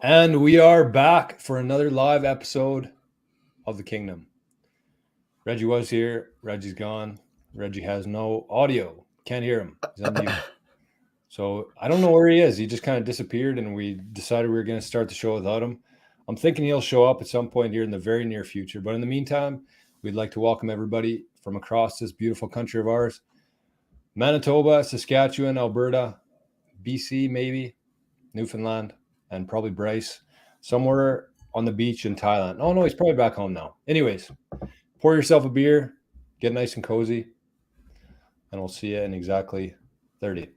And we are back for another live episode of the Kingdom. Reggie was here. Reggie's gone. Reggie has no audio. Can't hear him. He's on mute. So I don't know where he is. He just kind of disappeared, and we decided we were going to start the show without him. I'm thinking he'll show up at some point here in the very near future. But in the meantime, we'd like to welcome everybody from across this beautiful country of ours. Manitoba, Saskatchewan, Alberta, BC maybe, Newfoundland, and probably Bryce, somewhere on the beach in Thailand. Oh, no, he's probably back home now. Anyways, pour yourself a beer, get nice and cozy, and we'll see you in exactly 30.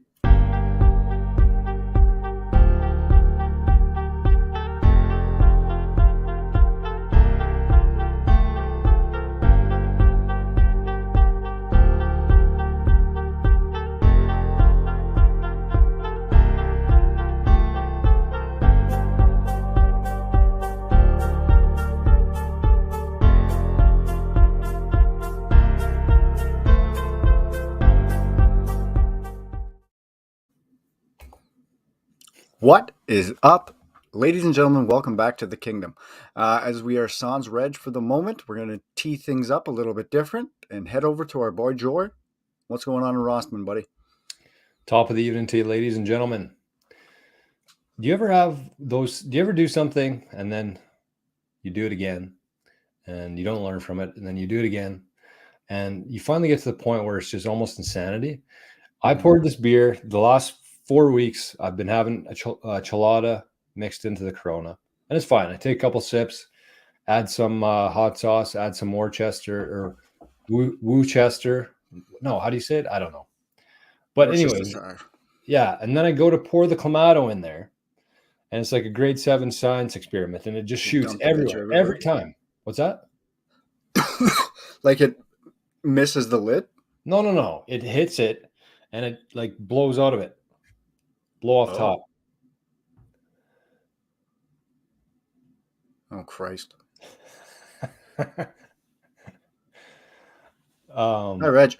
What is up, ladies and gentlemen? Welcome back to the Kingdom. As we are sans Reg for the moment, we're going to tee things up a little bit different and head over to our boy Joy. What's going on in Rossman, buddy? Top of the evening to you, ladies and gentlemen. Do you ever have those? Do you ever do something and then you do it again and you don't learn from it, and then you do it again and you finally get to the point where it's just almost insanity? I poured this beer the last 4 weeks. I've been having a chelada mixed into the Corona, and it's fine. I take a couple sips, add some hot sauce, add some Worcester or Worcester. No, how do you say it? I don't know. But anyways, yeah. And then I go to pour the Clamato in there, and it's like a grade 7 science experiment, and it just shoots everywhere every time. What's that? Like it misses the lid? No. It hits it, and it like blows out of it. Blow off top. Oh, Christ. Hi, Reg.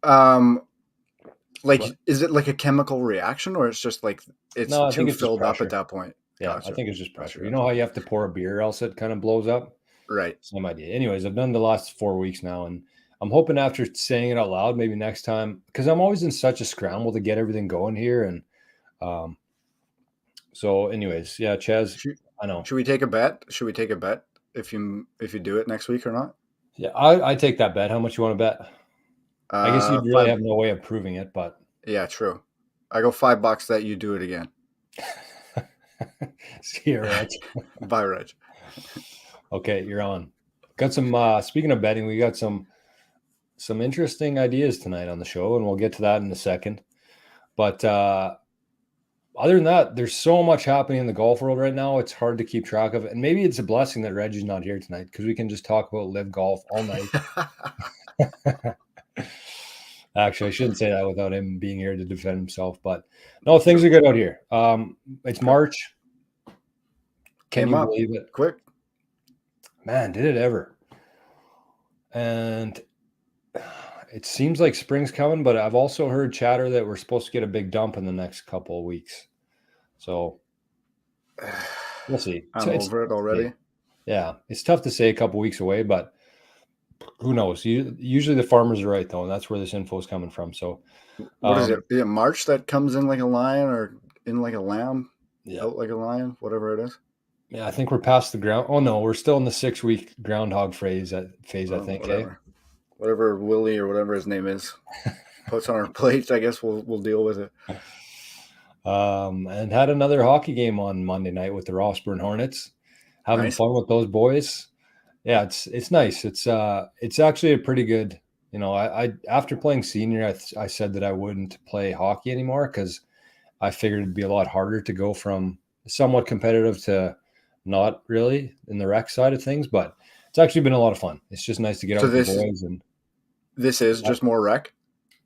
Like, what? Is it like a chemical reaction, or it's just like it's too filled up at that point? Yeah, gotcha. I think it's just pressure. You know how you have to pour a beer else it kind of blows up? Right. Same idea. Anyways, I've done the last 4 weeks now, and I'm hoping after saying it out loud, maybe next time, because I'm always in such a scramble to get everything going here. And so anyways, yeah, Chaz, I know. Should we take a bet? If you do it next week or not? Yeah, I take that bet. How much you want to bet? I guess you'd really have no way of proving it, but yeah, true. I go $5 that you do it again. See you, Reg. Bye, Reg. Okay, you're on. Got some speaking of betting, we got some interesting ideas tonight on the show, and we'll get to that in a second. But other than that, there's so much happening in the golf world right now, it's hard to keep track of it. And maybe it's a blessing that Reggie's not here tonight, because we can just talk about LIV golf all night. Actually, I shouldn't say that without him being here to defend himself. But no, things are good out here. It's March. Can you believe it? Quick. Man, did it ever. And it seems like spring's coming, but I've also heard chatter that we're supposed to get a big dump in the next couple of weeks. So we'll see. I'm over it already. Yeah, it's tough to say a couple of weeks away, but who knows? Usually the farmers are right, though, and that's where this info is coming from. So what is it? Is it March that comes in like a lion or in like a lamb? Yeah. Out like a lion, whatever it is. Yeah, I think we're past the ground. Oh, no, we're still in the 6-week groundhog phase, I think. Whatever Willie or whatever his name is puts on our plates, I guess we'll deal with it. And had another hockey game on Monday night with the Rossburn Hornets. Having fun with those boys. Yeah, it's nice. It's actually a pretty good, I after playing senior, I said that I wouldn't play hockey anymore because I figured it'd be a lot harder to go from somewhat competitive to not really in the rec side of things, but it's actually been a lot of fun. It's just nice to get out with the boys. And this is just more rec?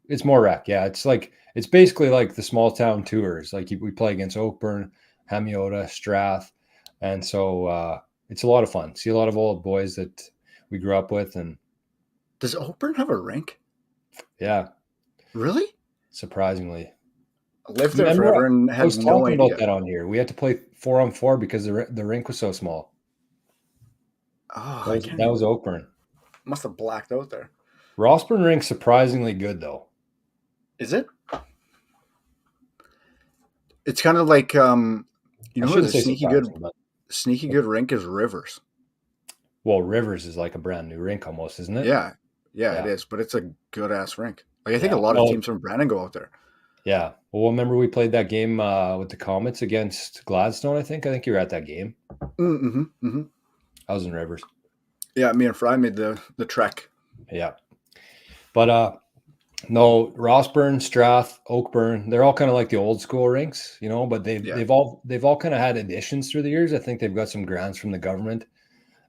It's more rec, yeah. It's basically like the small town tours. Like we play against Oakburn, Hamiota, Strath, and so it's a lot of fun. See a lot of old boys that we grew up with. And does Oakburn have a rink? Yeah. Really? Surprisingly. I lived there forever and had no idea. About that on here. We had to play 4-on-4 because the rink was so small. Oh, That was Oakburn. Must have blacked out there. Rossburn rink's surprisingly good though. Is it? It's kind of like I shouldn't say surprising, but sneaky good rink is Rivers. well, Rivers is like a brand new rink almost, isn't it? Yeah, it is. But it's a good ass rink. Like I think Yeah. a lot of teams from Brandon go out there. Yeah. Well, remember we played that game with the Comets against Gladstone, I think. I think you were at that game. Mm-hmm. Mm-hmm. I was in Rivers. Yeah, me and Fry made the trek. Yeah. But no, Rossburn, Strath, Oakburn, they're all kind of like the old school rinks, you know, but they've all kind of had additions through the years. I think they've got some grants from the government.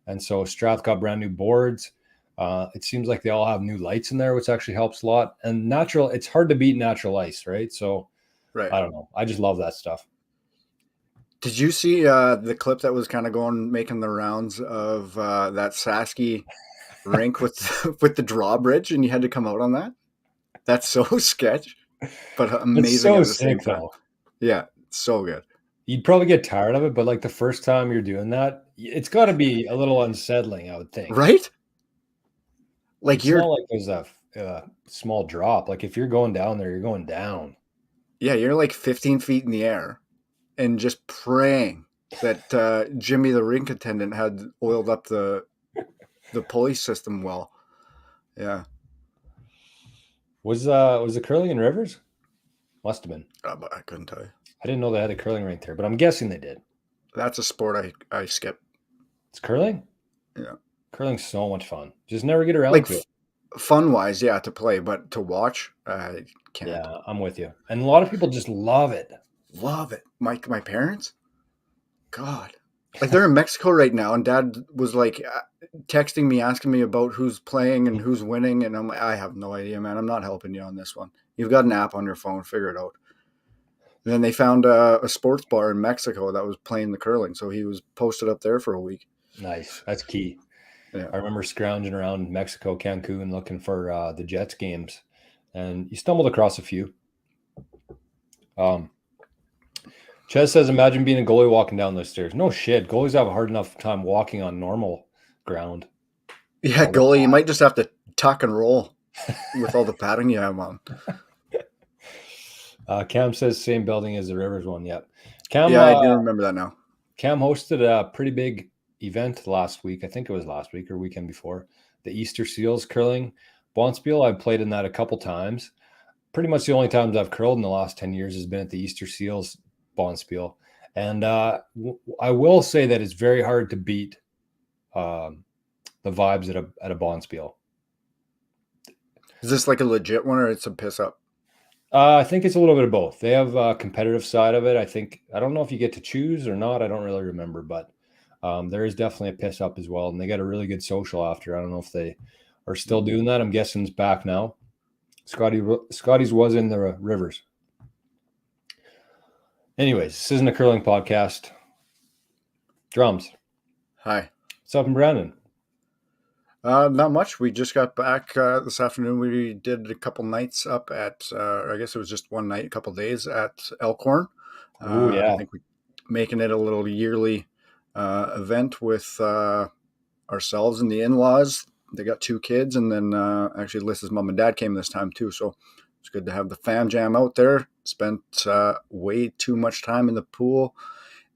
And so Strath got brand new boards. It seems like they all have new lights in there, which actually helps a lot. And it's hard to beat natural ice, right? So right. I don't know. I just love that stuff. Did you see the clip that was kind of making the rounds of that Sasky rink with the drawbridge, and you had to come out on that? That's so sketch, but amazing so at the same sick, time. though. Yeah, so good. You'd probably get tired of it, but like the first time you're doing that, it's got to be a little unsettling, I would think. Right? Like it's not like there's a small drop. Like if you're going down there, you're going down. Yeah, you're like 15 feet in the air and just praying that Jimmy, the rink attendant, had oiled up the pulley system well. Yeah. Was the curling in Rivers? Must have been. But I couldn't tell you. I didn't know they had a curling rink there, but I'm guessing they did. That's a sport I skip. It's curling? Yeah. Curling's so much fun. Just never get around to it. Fun-wise, yeah, to play, but to watch, I can't. Yeah, I'm with you. And a lot of people just love it. Love it. My parents? God. Like they're in Mexico right now, and Dad was like texting me, asking me about who's playing and who's winning, and I'm like, I have no idea, man. I'm not helping you on this one. You've got an app on your phone, figure it out. And then they found a sports bar in Mexico that was playing the curling, so he was posted up there for a week. Nice. That's key. Yeah. I remember scrounging around Mexico, Cancun, looking for the Jets games, and you stumbled across a few. Ches says, imagine being a goalie walking down those stairs. No shit. Goalies have a hard enough time walking on normal ground. Yeah, goalie, you might just have to tuck and roll with all the padding you have on. Cam says same building as the Rivers one. Yep. Cam, yeah, I do remember that now. Cam hosted a pretty big event last week. I think it was last week or weekend before. The Easter Seals curling Bonspiel. I've played in that a couple times. Pretty much the only times I've curled in the last 10 years has been at the Easter Seals Bonspiel. And I will say that it's very hard to beat the vibes at a Bonspiel. Is this like a legit one or it's a piss up? I think it's a little bit of both. They have a competitive side of it. I don't know if you get to choose or not. I don't really remember, but there is definitely a piss up as well. And they got a really good social after. I don't know if they are still doing that. I'm guessing it's back now. Scotty's was in the Rivers. Anyways, this isn't a curling podcast. Drums. Hi. What's up in Brandon? Not much. We just got back this afternoon. We did a couple nights up at, I guess it was just one night, a couple days at Elkhorn. Oh, yeah. I think we're making it a little yearly event with ourselves and the in-laws. They got 2 kids, and then actually Lys's mom and dad came this time too. So it's good to have the fam jam out there. Spent way too much time in the pool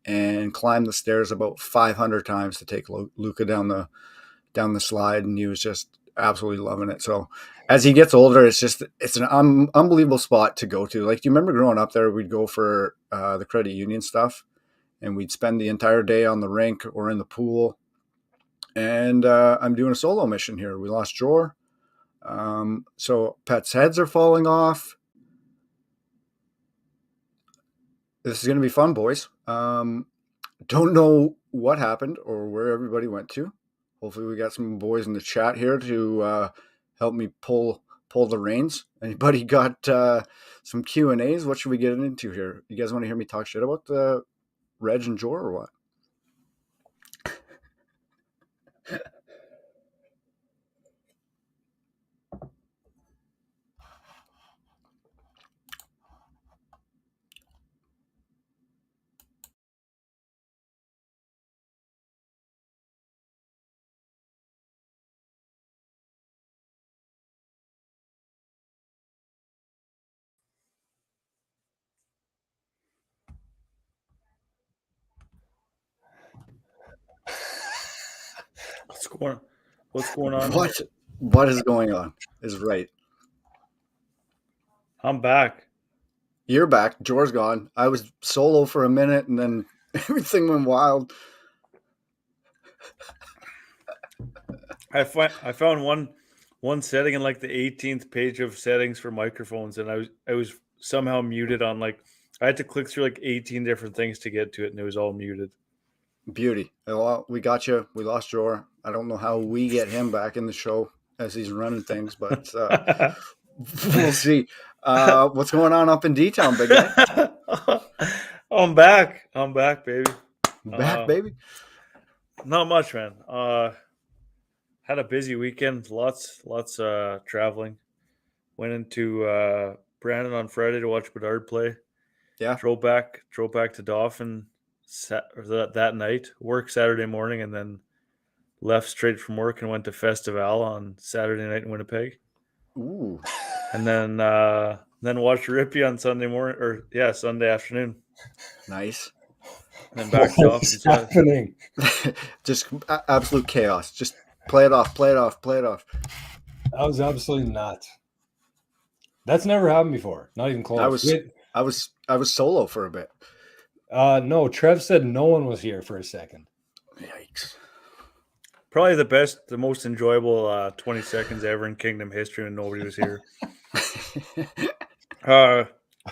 and climbed the stairs about 500 times to take Luca down the slide, and he was just absolutely loving it. So as he gets older, it's an unbelievable spot to go to. Like, do you remember growing up there, we'd go for the credit union stuff, and we'd spend the entire day on the rink or in the pool. And I'm doing a solo mission here. We lost Jor. So pets' heads are falling off. This is going to be fun, boys. Don't know what happened or where everybody went to. Hopefully we got some boys in the chat here to help me pull the reins. Anybody got some Q&As? What should we get into here? You guys want to hear me talk shit about the Reg and Jor or what? What's going on? What is going on? Is right. I'm back. You're back. Jor's gone. I was solo for a minute, and then everything went wild. I found one setting in like the 18th page of settings for microphones, and I was somehow muted on like I had to click through like 18 different things to get to it, and it was all muted. Beauty. Well, we got you. We lost Jor. I don't know how we get him back in the show as he's running things, but we'll see. What's going on up in D-Town, big guy? I'm back, baby. Back, baby. Not much, man. Had a busy weekend. Lots traveling. Went into Brandon on Friday to watch Bedard play. Yeah. Drove back to Dauphin that night. Work Saturday morning, and then left straight from work and went to Festival on Saturday night in Winnipeg. Ooh. And then watched Rippy on Sunday morning, Sunday afternoon. Nice. And then back to What's happening? Just absolute chaos. Just play it off. That was absolutely nuts. That's never happened before. Not even close. I was solo for a bit. No, Trev said no one was here for a second. Yikes. Probably the most enjoyable 20 seconds ever in Kngdom history when nobody was here.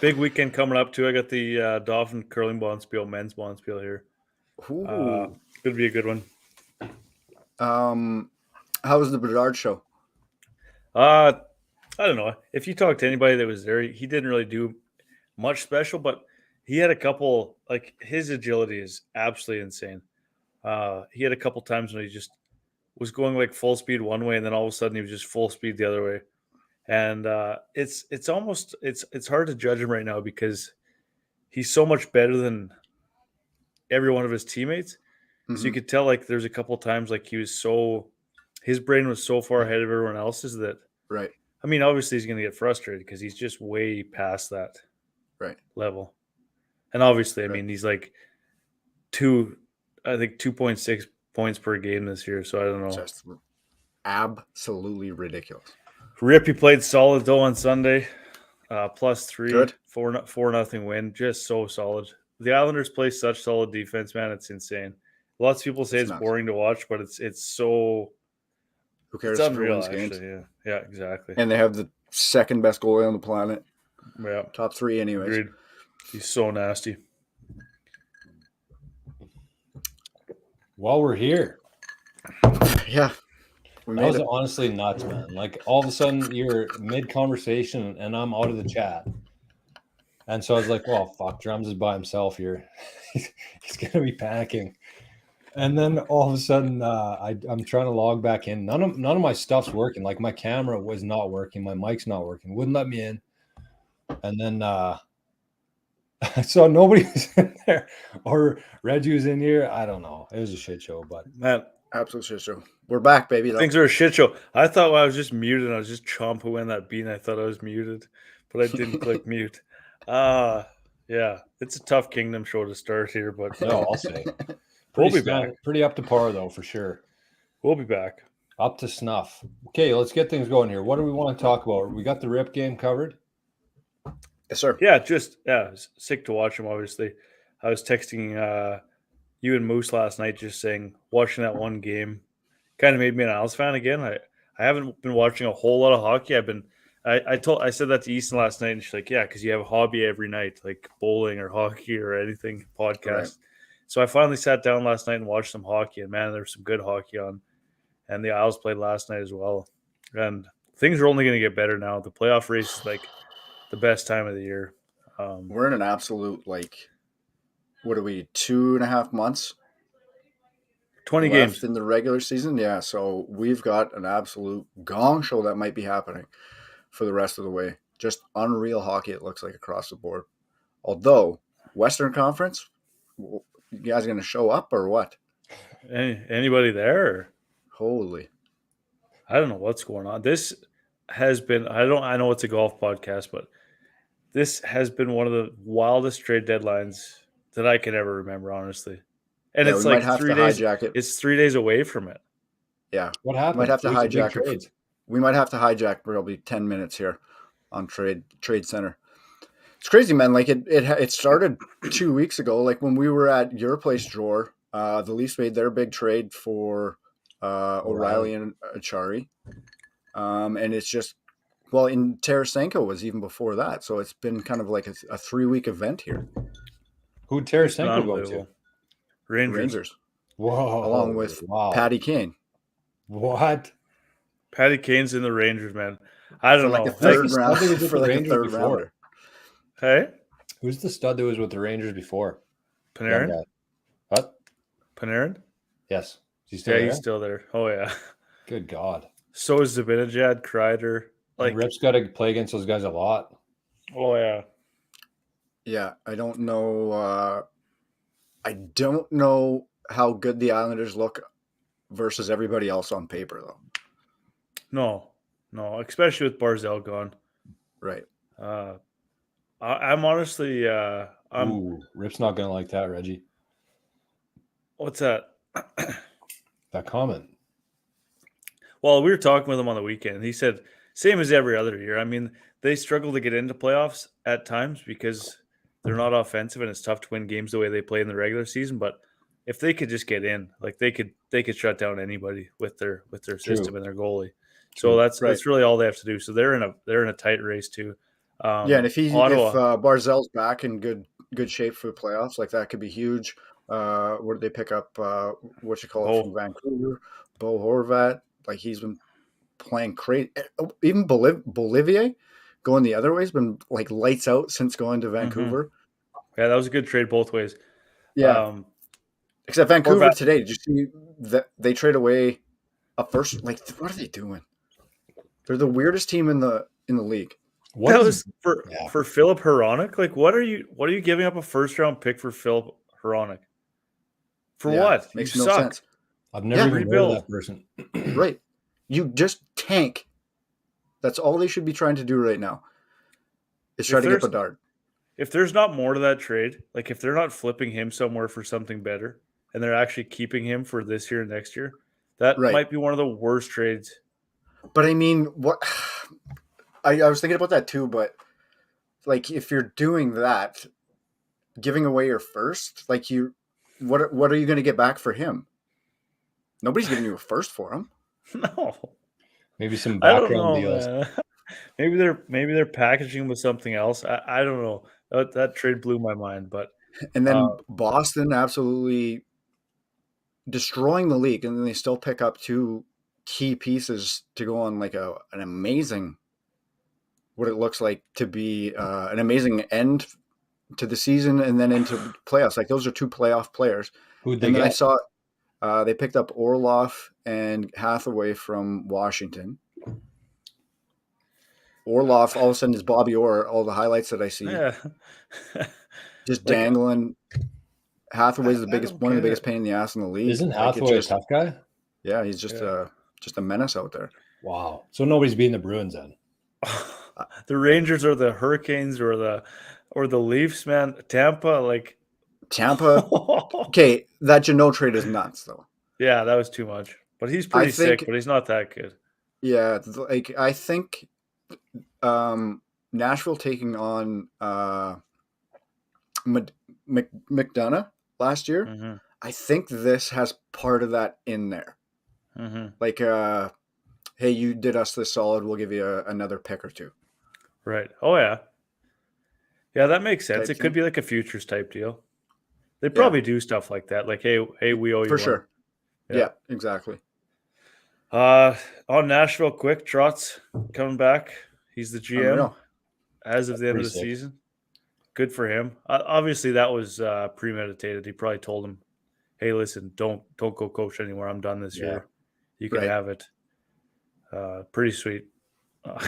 Big weekend coming up too. I got the Dauphin curling bonspiel, men's bonspiel here. Could be a good one. How was the Bedard show? I don't know. If you talk to anybody that was there, he didn't really do much special, but he had a couple, like his agility is absolutely insane. He had a couple times when he just was going like full speed one way, and then all of a sudden he was just full speed the other way. And it's almost hard to judge him right now because he's so much better than every one of his teammates. Mm-hmm. So you could tell like there's a couple times like his brain was so far ahead of everyone else's that right. I mean, obviously he's going to get frustrated because he's just way past that level. And obviously, I mean, he's like 2.6 points per game this year. So I don't know. Just absolutely ridiculous. Rippy played solid though on Sunday. +3. Good. 4-0 win. Just so solid. The Islanders play such solid defense, man. It's insane. Lots of people say it's boring to watch, but it's so. Who cares? It's unreal, actually. Yeah, exactly. And they have the second best goalie on the planet. Yeah, top 3, anyways. Agreed. He's so nasty. While we're here, yeah, that was honestly nuts, man. Like all of a sudden you're mid conversation and I'm out of the chat, and so I was like, "Well, fuck, Drums is by himself here. He's gonna be panicking." And then all of a sudden, I'm trying to log back in. None of my stuff's working. Like my camera was not working, my mic's not working. Wouldn't let me in. And then so nobody was in there, or Reggie was in here. I don't know. It was a shit show, but man, absolute shit show. We're back, baby. Things are a shit show. I thought I was just muted. I was just chomping in that bean. I thought I was muted, but I didn't click mute. Yeah, it's a tough Kngdom show to start here, but no, I'll say. We'll be back. Pretty up to par, though, for sure. We'll be back. Up to snuff. Okay, let's get things going here. What do we want to talk about? We got the Rip game covered? Yes, sir. Yeah, sick to watch him, obviously. I was texting you and Moose last night just saying, watching that one game kind of made me an Isles fan again. I haven't been watching a whole lot of hockey. I said that to Easton last night, and she's like, yeah, because you have a hobby every night, like bowling or hockey or anything, podcast. Right. So I finally sat down last night and watched some hockey, and man, there was some good hockey on. And the Isles played last night as well. And things are only going to get better now. The playoff race is like the best time of the year. We're in an absolute, like, what are we, 2.5 months? 20 games in the regular season. Yeah, so we've got an absolute gong show that might be happening for the rest of the way. Just unreal hockey, it looks like, across the board. Although, Western Conference, you guys going to show up or what? Anybody there? Or? Holy. I don't know what's going on. This has been, I know it's a golf podcast, but this has been one of the wildest trade deadlines that I can ever remember, honestly. And it's like 3 days. It's 3 days away from it. Yeah. What happened? Might have to Who's the big hijack it. trades? We might have to hijack probably 10 minutes here on Trade Center. It's crazy, man. Like it started 2 weeks ago. Like when we were at your place, Jor, the Leafs made their big trade for O'Reilly and Achari. And it's just, well, in Tarasenko was even before that. So it's been kind of like a 3-week event here. Who'd Tarasenko go to? Rangers. Whoa. Along with Patty Kane. What? Patty Kane's in the Rangers, man. I don't like know. A third Who's the round, stud that was with for the like a Rangers third before? rounder. Hey? Who's the stud that was with the Rangers before? Panarin? Young guy. What? Panarin? Yes. Is he still there? He's still there. Oh, yeah. Good God. So is Zibanejad, Kreider. Like, Rip's got to play against those guys a lot. Oh, yeah. Yeah, I don't know. I don't know how good the Islanders look versus everybody else on paper, though. No, especially with Barzal gone. Right. I'm honestly, Ooh, Rip's not gonna like that, Reggie. What's that? That comment. Well, we were talking with him on the weekend. He said, same as every other year. I mean, they struggle to get into playoffs at times because they're not offensive and it's tough to win games the way they play in the regular season. But if they could just get in, like they could shut down anybody with their system and their goalie. So that's really all they have to do. So they're in a tight race too. Yeah, and if Barzal's back in good shape for the playoffs, like that could be huge. Where did they pick up from Vancouver? Bo Horvat. Like he's been playing great. Even Bolivier going the other way has been like lights out since going to Vancouver. Mm-hmm. Yeah, that was a good trade both ways. Yeah. Except Vancouver today, did you see that they trade away a first? Like, what are they doing? They're the weirdest team in the league. That was for Philip Hronek. Like, what are you giving up a first round pick for Philip Hronek? For what? Makes no sense. I've never even heard of that person. Right. You just tank. That's all they should be trying to do right now. Is try to get Bedard. If there's not more to that trade, like if they're not flipping him somewhere for something better, and they're actually keeping him for this year and next year, that might be one of the worst trades. But I mean, what? I was thinking about that too. But like, if you're doing that, giving away your first, like what are you going to get back for him? Nobody's giving you a first for him. No. Maybe some background deals. Maybe they're packaging with something else. I don't know. That trade blew my mind. But and then Boston absolutely destroying the league, and then they still pick up 2 key pieces to go on like an amazing, what it looks like to be an amazing end to the season and then into playoffs. Like those are 2 playoff players. Who'd they get? I saw they picked up Orlov and Hathaway from Washington. Orlov all of a sudden is Bobby Orr. All the highlights that I see, just dangling. Hathaway's one of the biggest pain in the ass in the league. Isn't Hathaway a tough guy? Yeah, he's just a menace out there. Wow. So nobody's beating the Bruins then. The Rangers or the Hurricanes or the Leafs, man. Tampa. Okay, that Jeannot trade is nuts though. Yeah, that was too much. But he's pretty sick, but he's not that good. Yeah, like I think Nashville taking on McDonough last year. Mm-hmm. I think this has part of that in there. Mm-hmm. Like, hey, you did us this solid. We'll give you another pick or 2. Right. Oh, yeah. Yeah, that makes sense. It could be like a futures type deal. They probably do stuff like that. Like, hey, we owe you for sure. Yeah, exactly. On Nashville, quick, Trotz coming back. He's the GM as of the end of the season. Good for him. Obviously, that was premeditated. He probably told him, "Hey, listen, don't go coach anymore. I'm done this year. You can have it." Pretty sweet.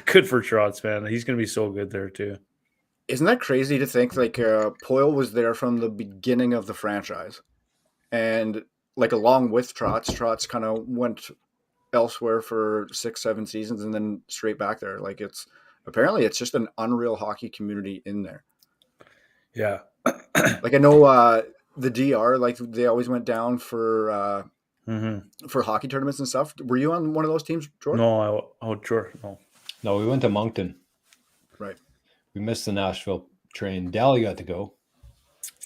Good for Trotz, man. He's going to be so good there too. Isn't that crazy to think? Like Poyle was there from the beginning of the franchise, and like along with Trotz kind of went elsewhere for 6-7 seasons and then straight back there. Like it's just an unreal hockey community in there. Yeah. Like I know the DR, like they always went down for for hockey tournaments and stuff. Were you on one of those teams, George? No, sure. No, we went to Moncton. Right. We missed the Nashville train. Dally got to go.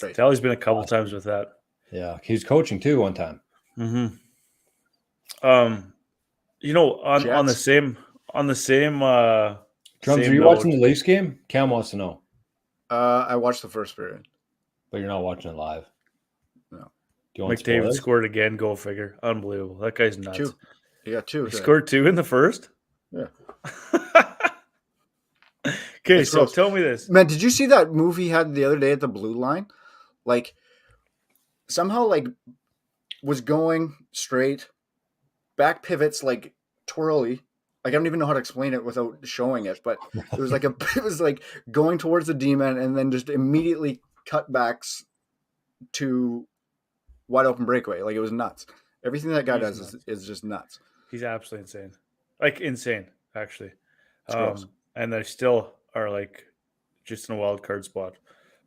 Right. Dally's been a couple times with that. Yeah, he was coaching too one time. You know, on the Jets? same Drums, same are you note, watching the Leafs game? Cam wants to know, I watched the first period. but you're not watching it live. No. Do you want McDavid spoilers? scored again. Go figure. Unbelievable. That guy's nuts. 2. He got 2. He scored 2 in the first. Yeah. Okay, It's so gross. tell me this. Man, did you see that move he had the other day at the blue line? Like, somehow, like, was going straight, back pivots, like, twirly. Like, I don't even know how to explain it without showing it, but it was like it was like going towards the D-man and then just immediately cutbacks to wide open breakaway. Like, it was nuts. Everything that guy does is just nuts. He's absolutely insane. Like, insane, actually. It's gross. And they still are, like, just in a wild card spot.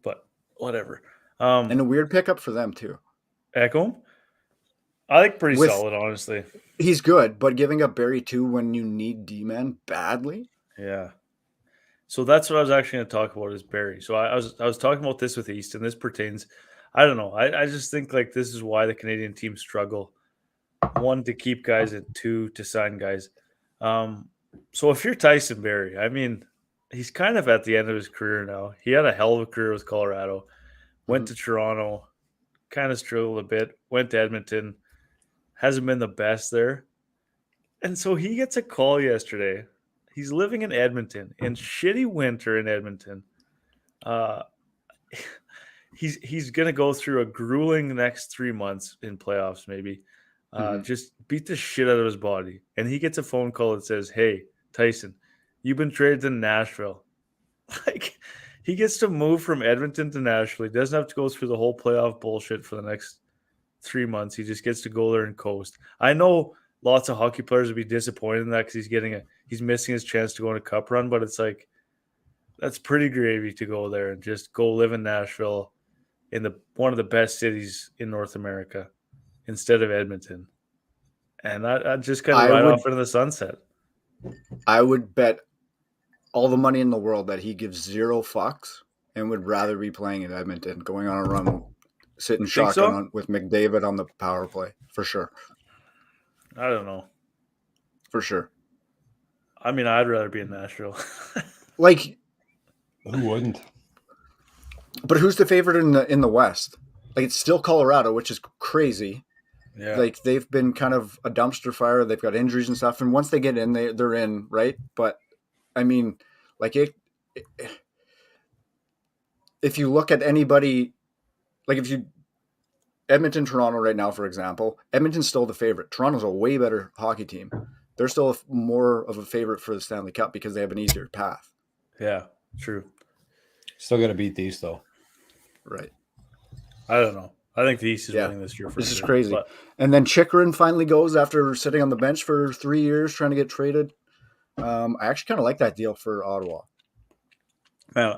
But whatever. And a weird pickup for them, too. Ekholm? I think pretty With- solid, honestly. He's good, but giving up Barry 2 when you need D-man badly? Yeah. So that's what I was actually going to talk about is Barry. So I was talking about this with East, and this pertains. I don't know. I just think like this is why the Canadian teams struggle. 1, to keep guys, and 2, to sign guys. So if you're Tyson Barrie, I mean, he's kind of at the end of his career now. He had a hell of a career with Colorado. Went to Toronto, kind of struggled a bit. Went to Edmonton, hasn't been the best there. And so he gets a call yesterday. He's living in Edmonton, in shitty winter in Edmonton. He's going to go through a grueling next 3 months in playoffs, maybe. Just beat the shit out of his body. And he gets a phone call that says, hey, Tyson, you've been traded to Nashville. Like, he gets to move from Edmonton to Nashville. He doesn't have to go through the whole playoff bullshit for the next 3 months. He just gets to go there and coast. I know lots of hockey players would be disappointed in that because he's missing his chance to go on a cup run, but it's like, that's pretty gravy to go there and just go live in Nashville, in one of the best cities in North America, instead of Edmonton. And I just kind of ride off into the sunset. I would bet all the money in the world that he gives 0 fucks and would rather be playing in Edmonton, going on a run, sitting shotgun with McDavid on the power play, for sure. I don't know. For sure. I mean, I'd rather be in Nashville. Like, who wouldn't? But who's the favorite in the West? Like, it's still Colorado, which is crazy. Yeah. Like, they've been kind of a dumpster fire. They've got injuries and stuff, and once they get in, they're in, right? But I mean, like, if you look at anybody, like if you Edmonton, Toronto right now, for example, Edmonton's still the favorite. Toronto's a way better hockey team. They're still more of a favorite for the Stanley Cup because they have an easier path. Yeah, true. Still got to beat these, though. Right. I don't know. I think the East is winning this year. This is crazy. But... And then Chychrun finally goes after sitting on the bench for 3 years trying to get traded. I actually kind of like that deal for Ottawa. Man,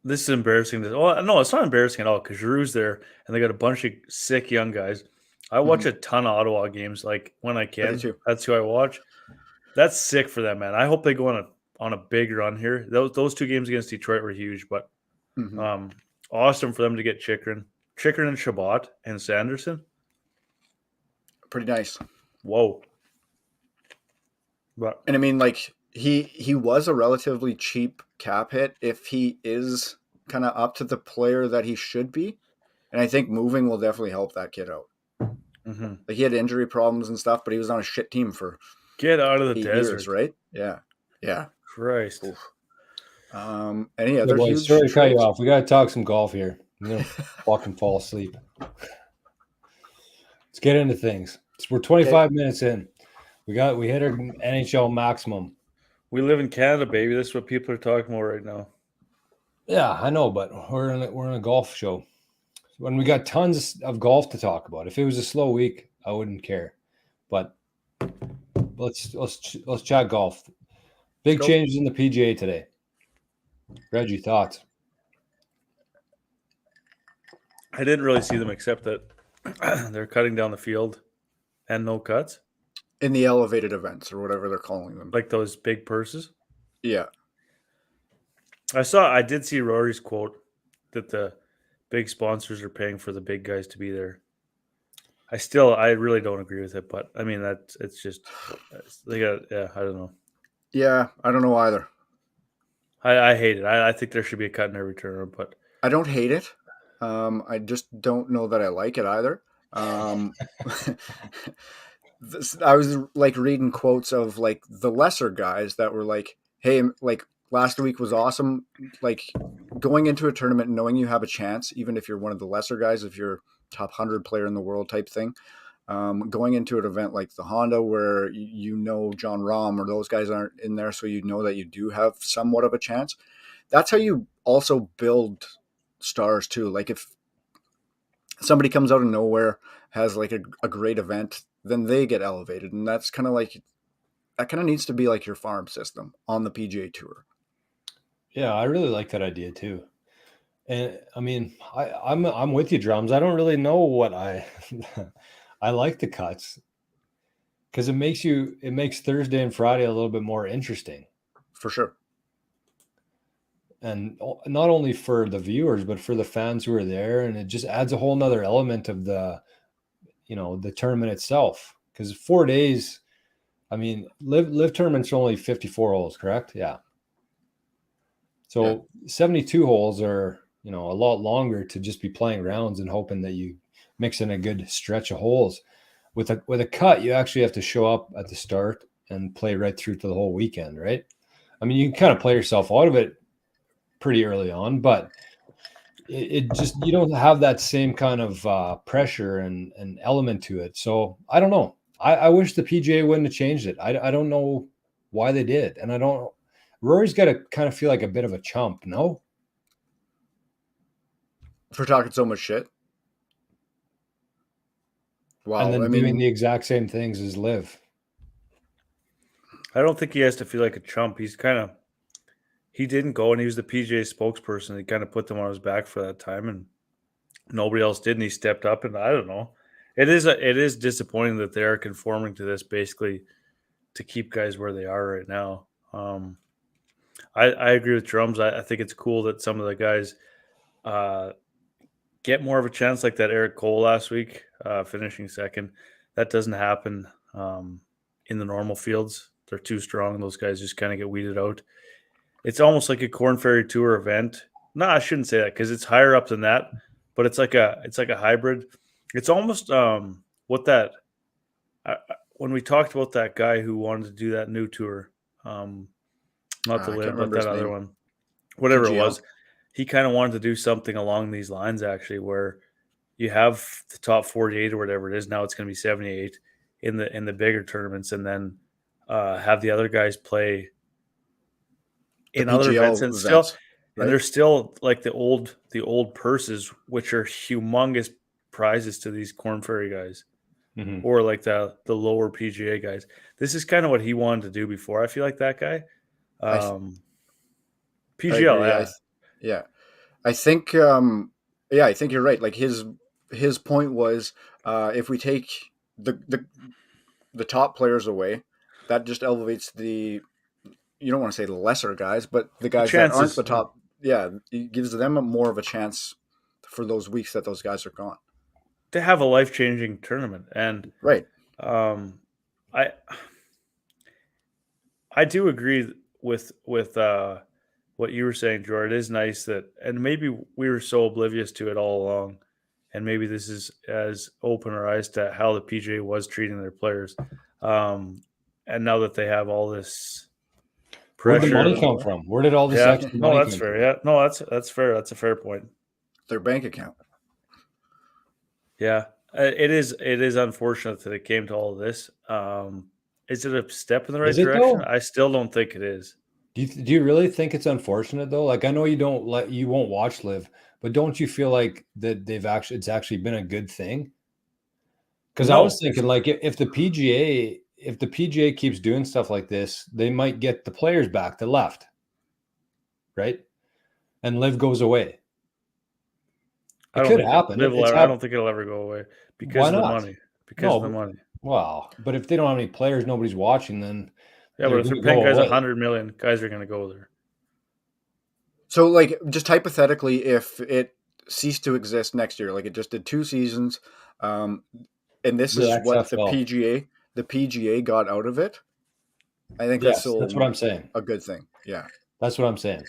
this is embarrassing. Oh, no, it's not embarrassing at all because Giroux's there and they got a bunch of sick young guys. I watch a ton of Ottawa games, like when I can. That's who I watch. That's sick for them, man. I hope they go on a big run here. Those 2 games against Detroit were huge, but awesome for them to get Chychrun and Shabbat and Sanderson. Pretty nice. Whoa. And I mean, like, he was a relatively cheap cap hit if he is kind of up to the player that he should be. And I think moving will definitely help that kid out. Like, he had injury problems and stuff, but he was on a shit team for get out of the desert, years, right? Yeah. Christ. Any other huge sorry to cut you off. We got to talk some golf here. I'm gonna fucking fall asleep. Let's get into things. We're 25 minutes in. We hit our NHL maximum. We live in Canada, baby. This is what people are talking about right now. Yeah, I know, but we're in a golf show. When we got tons of golf to talk about. If it was a slow week, I wouldn't care. But let's chat golf. Big changes in the PGA today. Reggie, thoughts? I didn't really see them except that they're cutting down the field And no cuts? in the elevated events or whatever they're calling them. Like those big purses? Yeah. I did see Rory's quote that the big sponsors are paying for the big guys to be there. I really don't agree with it, but I mean I don't know. Yeah, I don't know either. I hate it. I think there should be a cut in every tournament, but I don't hate it. I just don't know that I like it either. I was like reading quotes of like the lesser guys that were like, "Hey, like last week was awesome. Like going into a tournament and knowing you have a chance, even if you're one of the lesser guys, if you're top 100 player in the world type thing, going into an event like the Honda where you know John Rahm or those guys aren't in there, so you know that you do have somewhat of a chance. That's how you also build stars too. Like if somebody comes out of nowhere, has like a great event, then they get elevated, and that's kind of like that kind of needs to be like your farm system on the PGA Tour. Yeah, I really like that idea too. And I mean, I'm with you, Drums. I don't really know what I I like the cuts because it makes Thursday and Friday a little bit more interesting. For sure. And not only for the viewers, but for the fans who are there. And it just adds a whole nother element of the tournament itself. Because 4 days, I mean, live tournament's only 54 holes, correct? Yeah. So 72 holes are, a lot longer to just be playing rounds and hoping that you mix in a good stretch of holes. With a cut, you actually have to show up at the start and play right through to the whole weekend, right? I mean, you can kind of play yourself out of it pretty early on, but it just, you don't have that same kind of pressure and element to it. So I don't know. I wish the PGA wouldn't have changed it. I don't know why they did. And Rory's got to kind of feel like a bit of a chump, no? For talking so much shit. Wow. And then I doing mean, the exact same things as Liv. I don't think he has to feel like a chump. He didn't go, and he was the PGA spokesperson. He kind of put them on his back for that time, and nobody else did, and he stepped up. And I don't know. It is disappointing that they are conforming to this basically to keep guys where they are right now. I agree with Drums. I think it's cool that some of the guys get more of a chance, like that Eric Cole last week, finishing second. That doesn't happen in the normal fields. They're too strong. Those guys just kind of get weeded out. It's almost like a Corn Ferry Tour event. No, I shouldn't say that because it's higher up than that, but it's like a hybrid. It's almost what that when we talked about that guy who wanted to do that new tour, not the LIV, but that other one, whatever PGL. it was, he kind of wanted to do something along these lines actually, where you have the top 48 or whatever it is. Now it's going to be 78 in the bigger tournaments, and then have the other guys play in other events, and still, right? And there's still like the old purses, which are humongous prizes to these Corn Ferry guys, or like the lower PGA guys. This is kind of what he wanted to do before. I feel like that guy, PGL, yeah. I think I think you're right. Like his point was, if we take the top players away, that just elevates you don't want to say the lesser guys, but the guys that aren't the top. Yeah, it gives them more of a chance for those weeks that those guys are gone. To have a life-changing tournament. And right. I do agree with what you were saying, Jordan. It is nice that, and maybe we were so oblivious to it all along, and maybe this is as open our eyes to how the PGA was treating their players. And now that they have all this pressure, where did the money come from? Where did all this extra money come from? Yeah, no, that's fair. That's a fair point. Their bank account. Yeah, it is unfortunate that it came to all of this. Is it a step in the right direction? I still don't think it is. Do you really think it's unfortunate though? Like I know you won't watch LIV, but don't you feel like that it's actually been a good thing? Because I was thinking like if the PGA keeps doing stuff like this, they might get the players back to left, right? And LIV goes away. It could happen. I don't think it'll ever go away because of the money. Because of the money. Wow. But if they don't have any players, nobody's watching, then Yeah, they're but if they're gonna paying go guys away. 100 million, guys are going to go there. So, like, just hypothetically, if it ceased to exist next year, like it just did 2 seasons, and this The is what the XFL. PGA got out of it, I think that's Yes, still that's what I'm saying. a good thing. Yeah. That's what I'm saying.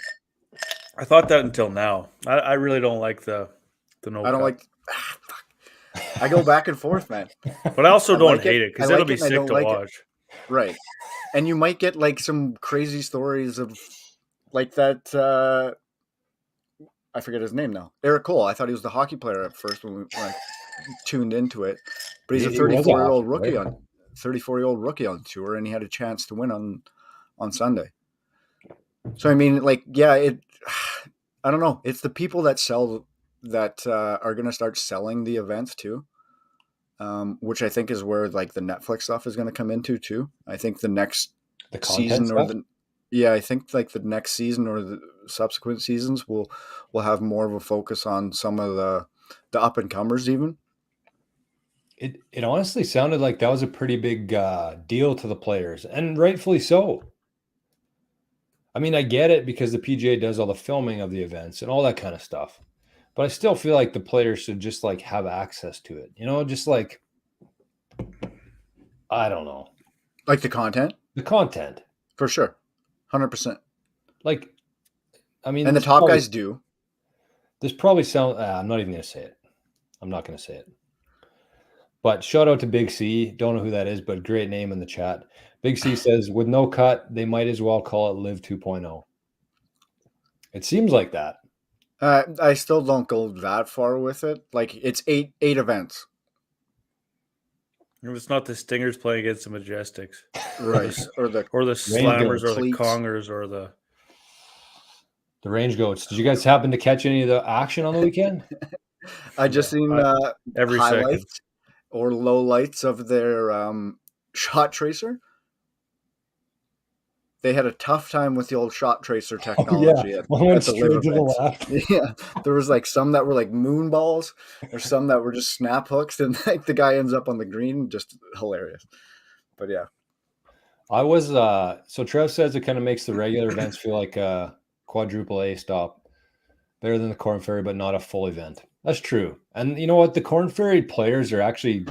I thought that until now. I really don't like the no I don't cut. like. I go back and forth, man. But I also I don't like hate it. it I because it'll like be it, and I sick don't to like it. watch. Right. And you might get like some crazy stories of like that. I forget his name now. Eric Cole. I thought he was the hockey player at first when I tuned into it, but he's a He was a 34-year-old hockey rookie player. 34-year-old rookie on tour, and he had a chance to win on Sunday. So I mean, like, yeah, I don't know. It's the people that are going to start selling the events too, which I think is where like the Netflix stuff is going to come into too. I think the next The content season stuff. I think like the next season or the subsequent seasons will have more of a focus on some of the up and comers even. It honestly sounded like that was a pretty big deal to the players, and rightfully so. I mean, I get it because the PGA does all the filming of the events and all that kind of stuff. But I still feel like the players should just like have access to it. You know, just like I don't know. Like the content? The content. For sure. 100%. Like I mean, And the top guys do. There's probably some I'm not even going to say it. I'm not going to say it. But shout out to Big C. Don't know who that is, but great name in the chat. Big C says, with no cut, they might as well call it LIV 2.0. It seems like that. I still don't go that far with it. Like it's eight events. If it's not the Stingers playing against the Majestics, Right? or the Slammers, or the cleats. Congers, or the Range Goats. Did you guys happen to catch any of the action on the weekend? I just seen every highlights second. or low lights of their shot tracer. They had a tough time with the old shot tracer technology at One went the straight LIV to the events. left. Yeah, there was like some that were like moon balls, or some that were just snap hooks, and like the guy ends up on the green. Just hilarious. But yeah, I was so Trev says it kind of makes the regular events feel like a quadruple A stop. Better than the Corn Ferry, but not a full event. That's true. And you know what? The Corn Ferry players are actually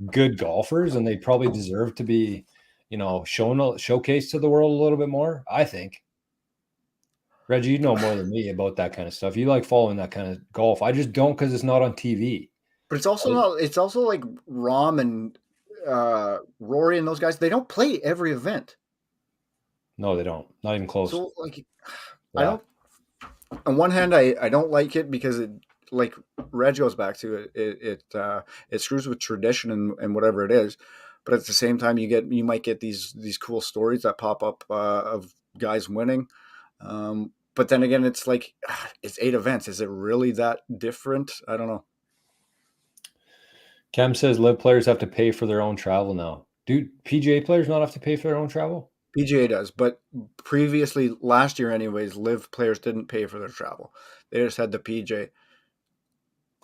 good golfers, and they probably deserve to be, you know, showcased to the world a little bit more, I think. Reggie, you know more than me about that kind of stuff. You like following that kind of golf. I just don't because it's not on TV. but it's also not. It's also like Rom and Rory and those guys. They don't play every event. No, they don't. Not even close. So like, Yeah. I don't. On one hand, I don't like it because it, like Reg goes back to it screws with tradition and whatever it is, but at the same time you might get these cool stories that pop up of guys winning, but then again it's like it's 8 events. Is it really that different? I don't know. Cam says LIV players have to pay for their own travel now. Do PGA players not have to pay for their own travel? PGA does, but previously last year anyways, LIV players didn't pay for their travel. They just had the PJ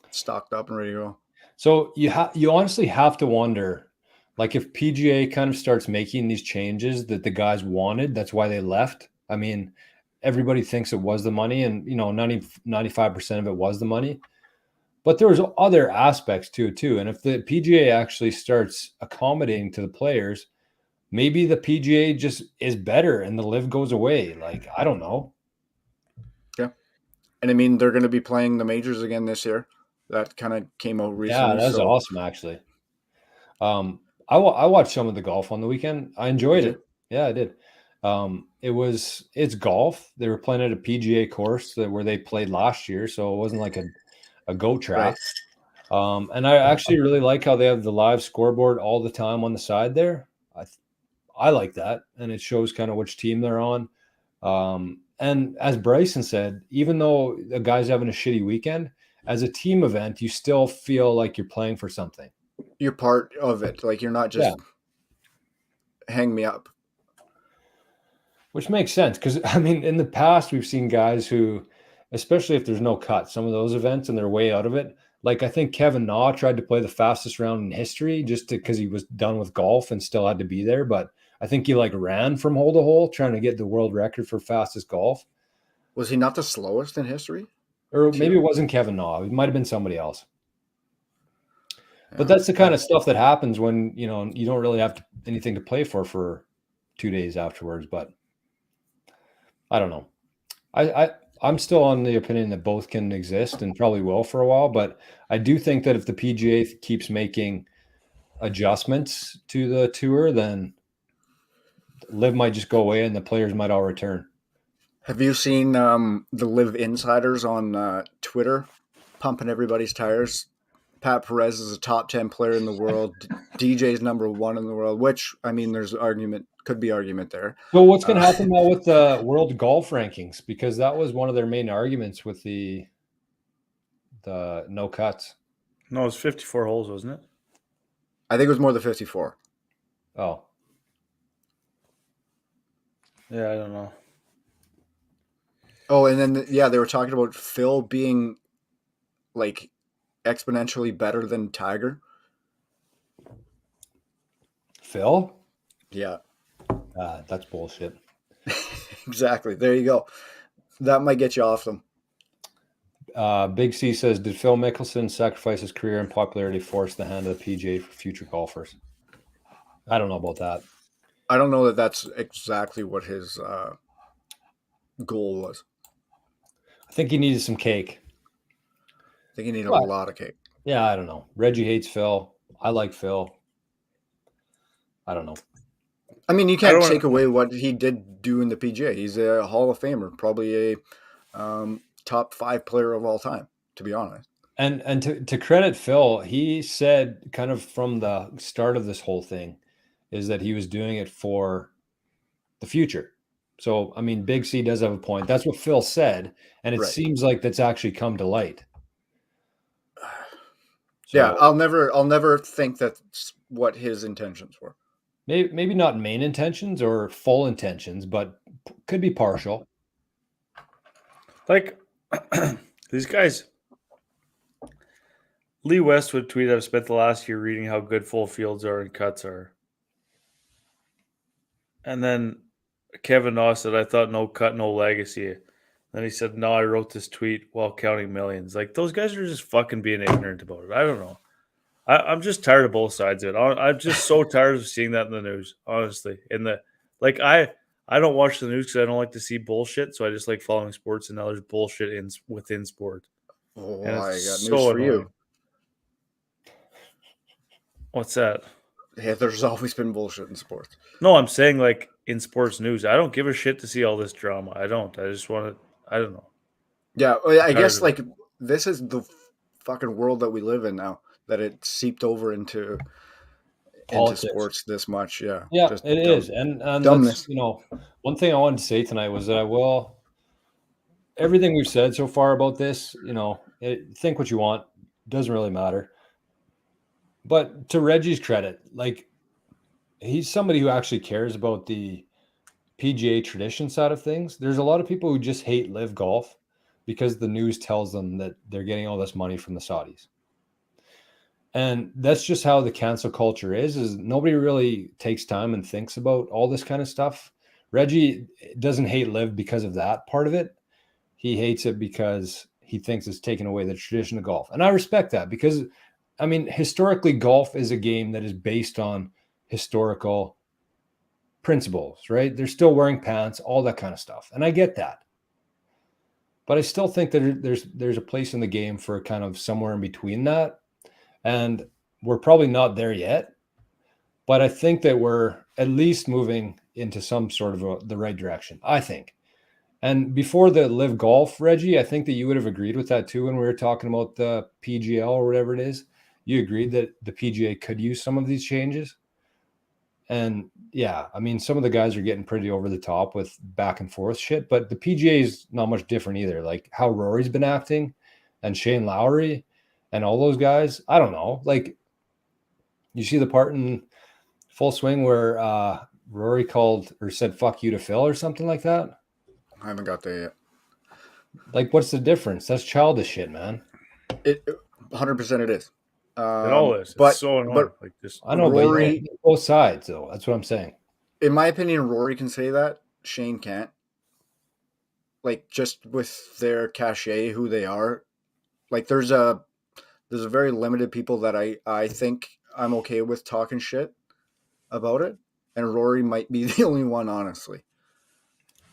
stocked up and ready to go. So you honestly have to wonder, like if PGA kind of starts making these changes that the guys wanted, that's why they left. I mean, everybody thinks it was the money, and you know, 95% of it was the money. But there was other aspects to it too. And if the PGA actually starts accommodating to the players, maybe the PGA just is better and the LIV goes away. Like, I don't know. Yeah. And I mean, they're going to be playing the majors again this year. That kind of came out recently. Yeah, that was awesome, actually. I watched some of the golf on the weekend. I enjoyed it. Yeah, I did. It's golf. They were playing at a PGA course where they played last year, so it wasn't like a go track. Right. And I actually really like how they have the live scoreboard all the time on the side there. I like that, and it shows kind of which team they're on. And as Bryson said, even though the guy's having a shitty weekend, as a team event, you still feel like you're playing for something. You're part of it. Like you're not just hang me up. Which makes sense because, I mean, in the past, we've seen guys who, especially if there's no cut, some of those events and they're way out of it, Like, I think Kevin Na tried to play the fastest round in history just because he was done with golf and still had to be there. But I think he like ran from hole to hole trying to get the world record for fastest golf. Was he not the slowest in history? Or maybe it wasn't Kevin Na. It might have been somebody else. But Yeah. that's the kind of stuff that happens when, you know, you don't really have anything to play for 2 days afterwards. But I don't know. I'm still on the opinion that both can exist and probably will for a while. But I do think that if the PGA keeps making adjustments to the tour, then LIV might just go away and the players might all return. Have you seen the LIV insiders on Twitter pumping everybody's tires? Pat Perez is a top 10 player in the world. DJ's number 1 in the world, which, I mean, could be argument there. So what's going to happen now with the world golf rankings? Because that was one of their main arguments with the no cuts. No, it was 54 holes, wasn't it? I think it was more than 54. Oh. Yeah, I don't know. Oh, and then, they were talking about Phil being, like, exponentially better than Tiger. Phil? Yeah. That's bullshit. Exactly. There you go. That might get you off them. Big C says, did Phil Mickelson sacrifice his career and popularity force the hand of the PGA for future golfers? I don't know about that. I don't know that that's exactly what his goal was. I think he needed some cake. I think he needed a lot of cake. Yeah, I don't know. Reggie hates Phil. I like Phil. I don't know. I mean, you can't take away what he did do in the PGA. He's a Hall of Famer, probably a top 5 player of all time, to be honest. And to credit Phil, he said kind of from the start of this whole thing is that he was doing it for the future. So, I mean, Big C does have a point. That's what Phil said, and it seems like that's actually come to light. So, yeah, I'll never think that's what his intentions were. Maybe not main intentions or full intentions, but could be partial. Like these guys, Lee Westwood tweeted, I've spent the last year reading how good full fields are and cuts are. And then Kevin Na said, I thought no cut, no legacy. Then he said, no, I wrote this tweet while counting millions. Like, those guys are just fucking being ignorant about it. I don't know. I'm just tired of both sides of it. I'm just so tired of seeing that in the news, honestly. I don't watch the news because I don't like to see bullshit, so I just like following sports, and now there's bullshit within sport. Oh, I got news so for you. What's that? Yeah, there's always been bullshit in sports. No, I'm saying like in sports news. I don't give a shit to see all this drama. I don't. I just want to. I don't know. Yeah, I guess like this is the fucking world that we live in now. That it seeped over into sports this much. Yeah, it is, and dumbness. One thing I wanted to say tonight was that everything we've said so far about this, think what you want, doesn't really matter. But to Reggie's credit, like, he's somebody who actually cares about the PGA tradition side of things. There's a lot of people who just hate LIV golf because the news tells them that they're getting all this money from the Saudis. And that's just how the cancel culture is nobody really takes time and thinks about all this kind of stuff. Reggie doesn't hate LIV because of that part of it. He hates it because he thinks it's taken away the tradition of golf. And I respect that because, I mean, historically, golf is a game that is based on historical principles, right? They're still wearing pants, all that kind of stuff. And I get that. But I still think that there's a place in the game for kind of somewhere in between that. And we're probably not there yet, but I think that we're at least moving into some sort of the right direction, I think. And before the LIV golf, Reggie, I think that you would have agreed with that too when we were talking about the PGL or whatever it is. You agreed that the PGA could use some of these changes. And yeah, I mean, some of the guys are getting pretty over the top with back and forth shit, but the PGA is not much different either. Like how Rory's been acting and Shane Lowry and all those guys, I don't know. Like, you see the part in Full Swing where Rory called or said "fuck you" to Phil or something like that? I haven't got there yet. Like, what's the difference? That's childish shit, man. 100% it is. It all is. It's but so annoying. but Like this. I know, Rory- but both sides, though. That's what I'm saying. in my opinion, Rory can say that. Shane can't. Like, just with their cachet, who they are. Like, there's a very limited people that I think I'm okay with talking shit about it, and Rory might be the only one, honestly.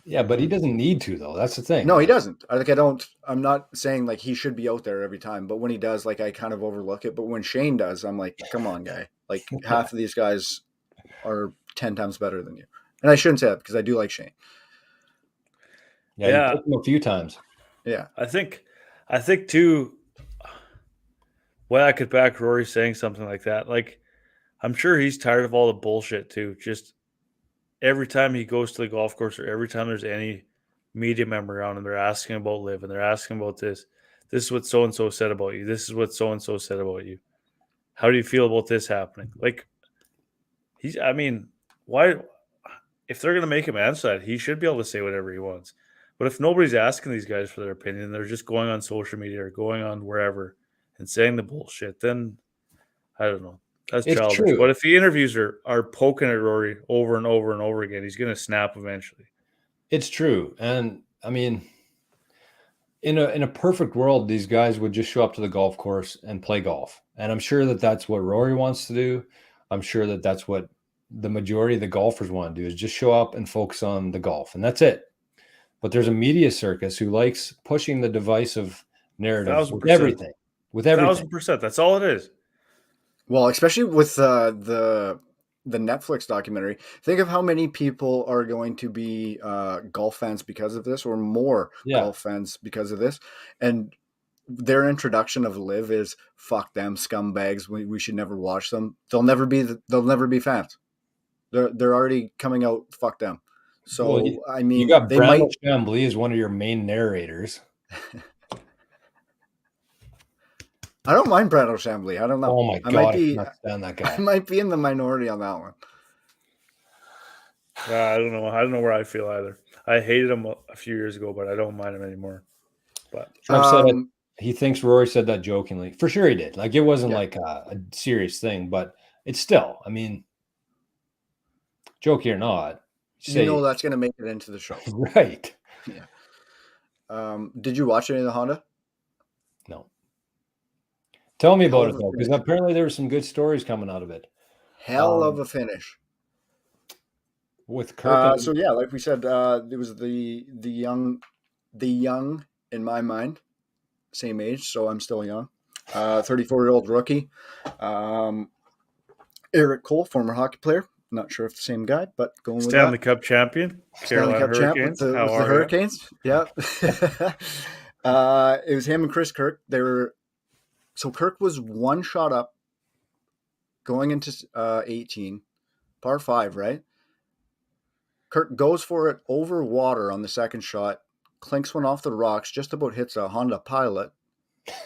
Yeah, but he doesn't need to, though. That's the thing. No, he doesn't. I'm not saying like he should be out there every time, but when he does, like, I kind of overlook it. But when Shane does, I'm like, come on, guy. Like, half of these guys are 10 times better than you. And I shouldn't say that because I do like Shane. Yeah, Yeah. you took him a few times. Yeah. I think too. Well, I could back Rory saying something like that. Like, I'm sure he's tired of all the bullshit too. Just every time he goes to the golf course or every time there's any media member around and they're asking about LIV and they're asking about this. This is what so and so said about you. This is what so and so said about you. How do you feel about this happening? Like, why? If they're gonna make him answer that, he should be able to say whatever he wants. But if nobody's asking these guys for their opinion, they're just going on social media or going on wherever and saying the bullshit, then I don't know. That's It's childish. true. But if the interviews are poking at Rory over and over and over again, he's going to snap eventually. It's true. And I mean, in a perfect world, these guys would just show up to the golf course and play golf. And I'm sure that that's what Rory wants to do. I'm sure that that's what the majority of the golfers want to do, is just show up and focus on the golf. And that's it. But there's a media circus who likes pushing the divisive narrative with 1000%. everything. With everything. 1000%. That's all it is. Well, especially with the Netflix documentary, think of how many people are going to be golf fans because of this, or more golf fans because of this. And their introduction of LIV is "fuck them scumbags. We should never watch them. They'll never be fans. They're already coming out. Fuck them." So I mean, you got they Brandon might. Chambly as one of your main narrators. I don't mind Brandon Chambly. I don't know. Oh my god, I cannot stand that guy. I might be in the minority on that one. I don't know. I don't know where I feel either. I hated him a few years ago, but I don't mind him anymore. But Trump said it, he thinks Rory said that jokingly. For sure he did. Like, it wasn't like a serious thing, but it's still, I mean, jokey or not. You know that's going to make it into the show. Right. Yeah. Did you watch any of the Honda? No. Tell me about it, though, because apparently there were some good stories coming out of it. Hell of a finish. With Kirk. So, yeah, like we said, it was the young, in my mind, same age, so I'm still young. 34-year-old rookie. Eric Cole, former hockey player. Not sure if the same guy, but going with Stanley Cup champion. Stanley Cup champ with the Hurricanes. Yeah. It was him and Chris Kirk. So Kirk was one shot up going into 18, par 5, right? Kirk goes for it over water on the second shot, clinks one off the rocks, just about hits a Honda Pilot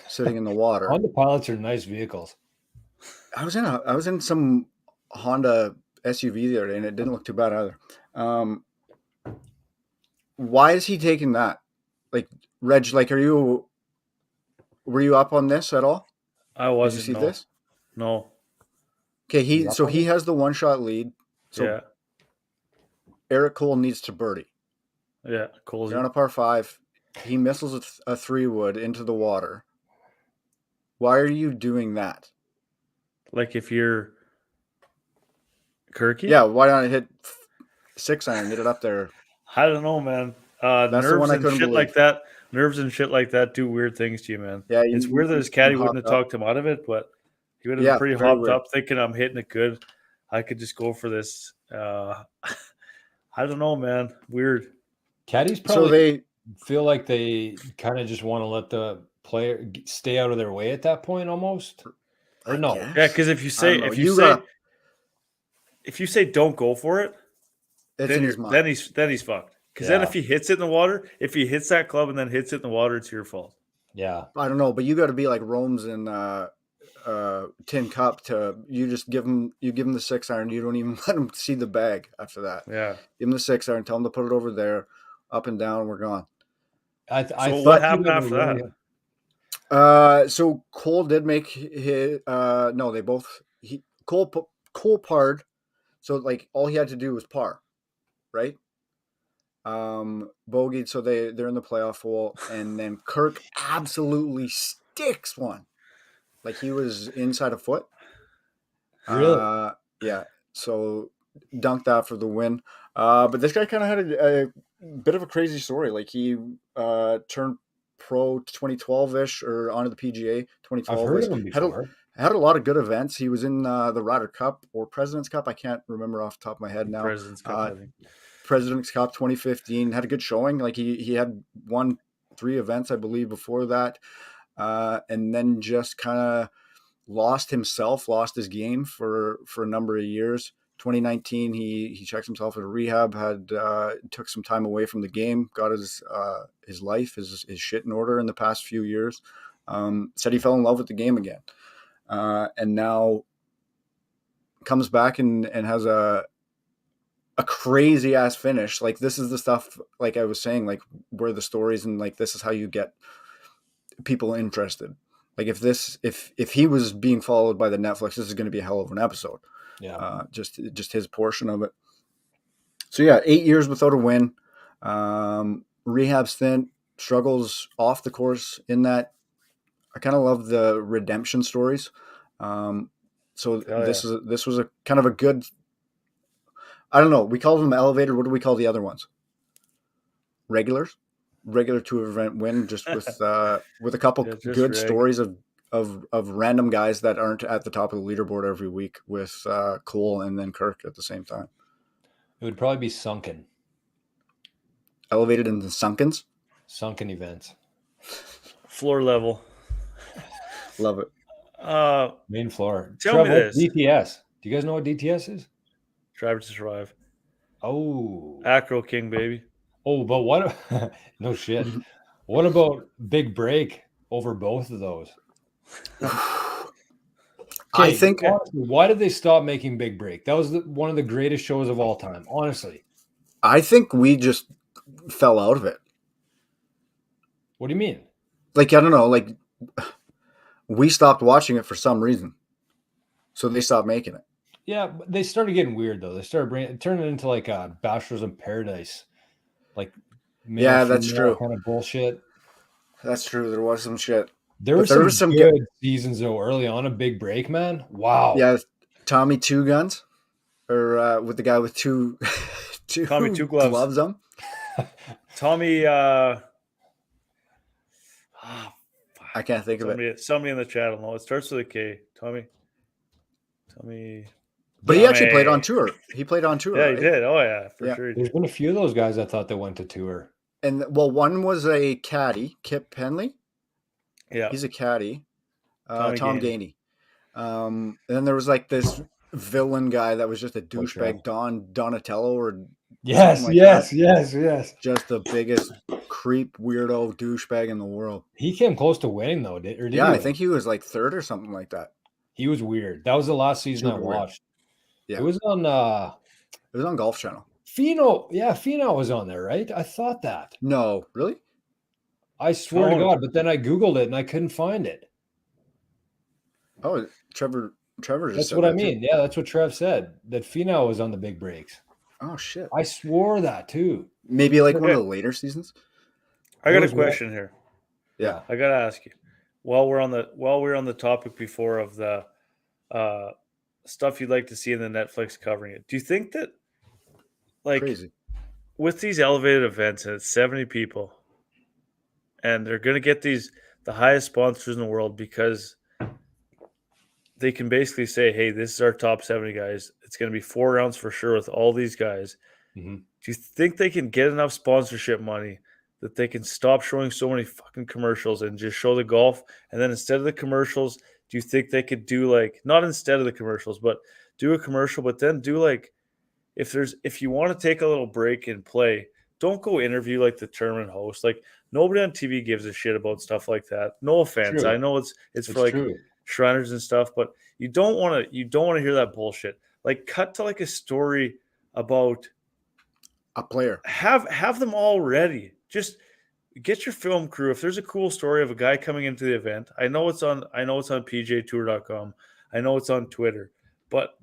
sitting in the water. Honda Pilots are nice vehicles. I was in some Honda SUV the other day, and it didn't look too bad either. Why is he taking that? Like, Reg, like, were you up on this at all? I wasn't. Did you see this? No. Okay, he has the one shot lead. So yeah. Eric Cole needs to birdie. Yeah, Cole's on a par 5. He misses a 3-wood into the water. Why are you doing that? Like, if you're Kirky? Yeah, why not hit 6-iron, get it up there? I don't know, man. That's nerves the one I and couldn't shit believe. like that. Nerves and shit like that do weird things to you, man. Yeah, it's weird that his caddy wouldn't have talked him out of it, but he would have been pretty hopped up, thinking I'm hitting it good. I could just go for this. I don't know, man. Weird. Caddies probably feel like they kind of just want to let the player stay out of their way at that point, almost. Or no? Yeah, because if you say don't go for it, then he's fucked. Because then if he hits it in the water, if he hits that club and then hits it in the water, it's your fault. Yeah, I don't know, but you got to be like Rome's in Tin Cup to you give him the 6-iron. You don't even let him see the bag after that. Yeah, give him the 6-iron. Tell him to put it over there, up and down, and we're gone. So what happened after that? So Cole did make his. No, they both. Cole parred. So like all he had to do was par, right? Bogeyed, so they're in the playoff hole, and then Kirk absolutely sticks one, like he was inside a foot. Really? Yeah. So dunked that for the win. But this guy kind of had a bit of a crazy story. Like he turned pro 2012 ish or onto the PGA I've 2012 heard ish. of him before. Had a lot of good events. He was in the Ryder Cup or President's Cup. I can't remember off the top of my head now. President's Cup, I think. President's Cup 2015 had a good showing. Like he had won 3 events, I believe, before that, and then just kind of lost his game for a number of years. 2019, he checked himself into rehab, had took some time away from the game, got his life, his shit in order in the past few years. Said he fell in love with the game again, and now comes back and has a crazy ass finish. Like this is the stuff, like I was saying, like where the stories and like this is how you get people interested. Like if he was being followed by the Netflix, this is going to be a hell of an episode. Yeah. Just his portion of it. So yeah, 8 years without a win. Rehab stint, struggles off the course in that. I kind of love the redemption stories. So this was a kind of a good. I don't know. We call them elevated. What do we call the other ones? Regular tour event win, just with a couple good stories of random guys that aren't at the top of the leaderboard every week with Cole and then Kirk at the same time. It would probably be sunken. Elevated into sunkens? Sunken events. Floor level. Love it. Main floor. Tell me this. DTS. Do you guys know what DTS is? Drive to Survive. Oh. Acro King, baby. Oh, but what? No shit. What about Big Break over both of those? I think. Honestly, why did they stop making Big Break? That was one of the greatest shows of all time. Honestly. I think we just fell out of it. What do you mean? Like, I don't know. Like, we stopped watching it for some reason. So they stopped making it. Yeah, but they started getting weird, though. They started turning it into like a Bachelors in Paradise. Like, that's true. Kind of bullshit. That's true. There was some shit. There were some good seasons, though, early on. A Big Break, man. Wow. Yeah, Tommy Two Guns. Or with the guy with two Tommy Two Gloves on. Tommy. I can't think of it. Somebody in the chat will know. It starts with a K. Tommy. But he actually played on tour. He played on tour. Yeah, right? he did. Oh, yeah, for sure. There's been a few of those guys I thought that went to tour. And, well, one was a caddy, Kip Penley. Yeah. He's a caddy. Tom Gainey. And then there was like this villain guy that was just a douchebag, Don Donatello or yes. Just the biggest creep weirdo douchebag in the world. He came close to winning though, did he? I think he was like 3rd or something like that. He was weird. That was the last season I watched. Yeah. It was on Golf Channel. Finau was on there, right? I thought that. No, really? I swear to God, but then I Googled it and I couldn't find it. Oh, Trevor just That's said what that I mean. too. Yeah, that's what Trev said. That Finau was on the Big Breaks. Oh shit. I swore that too. Maybe like one of the later seasons. I got a question here. Yeah. I gotta ask you. While we're on the topic before of the stuff you'd like to see in the Netflix covering it, do you think that like crazy with these elevated events and it's 70 people and they're gonna get the highest sponsors in the world because they can basically say, hey, this is our top 70 guys. It's going to be 4 rounds for sure with all these guys. Mm-hmm. Do you think they can get enough sponsorship money that they can stop showing so many fucking commercials and just show the golf? And then instead of the commercials, do you think they could do like, not instead of the commercials, but do a commercial, but then do like, if you want to take a little break and play, don't go interview like the tournament host. Like nobody on TV gives a shit about stuff like that. No offense. True. I know it's for like Shriners and stuff, but you don't want to hear that bullshit. Like cut to like a story about a player. Have them all ready. Just get your film crew. If there's a cool story of a guy coming into the event, I know it's on PGAtour.com. I know it's on Twitter, but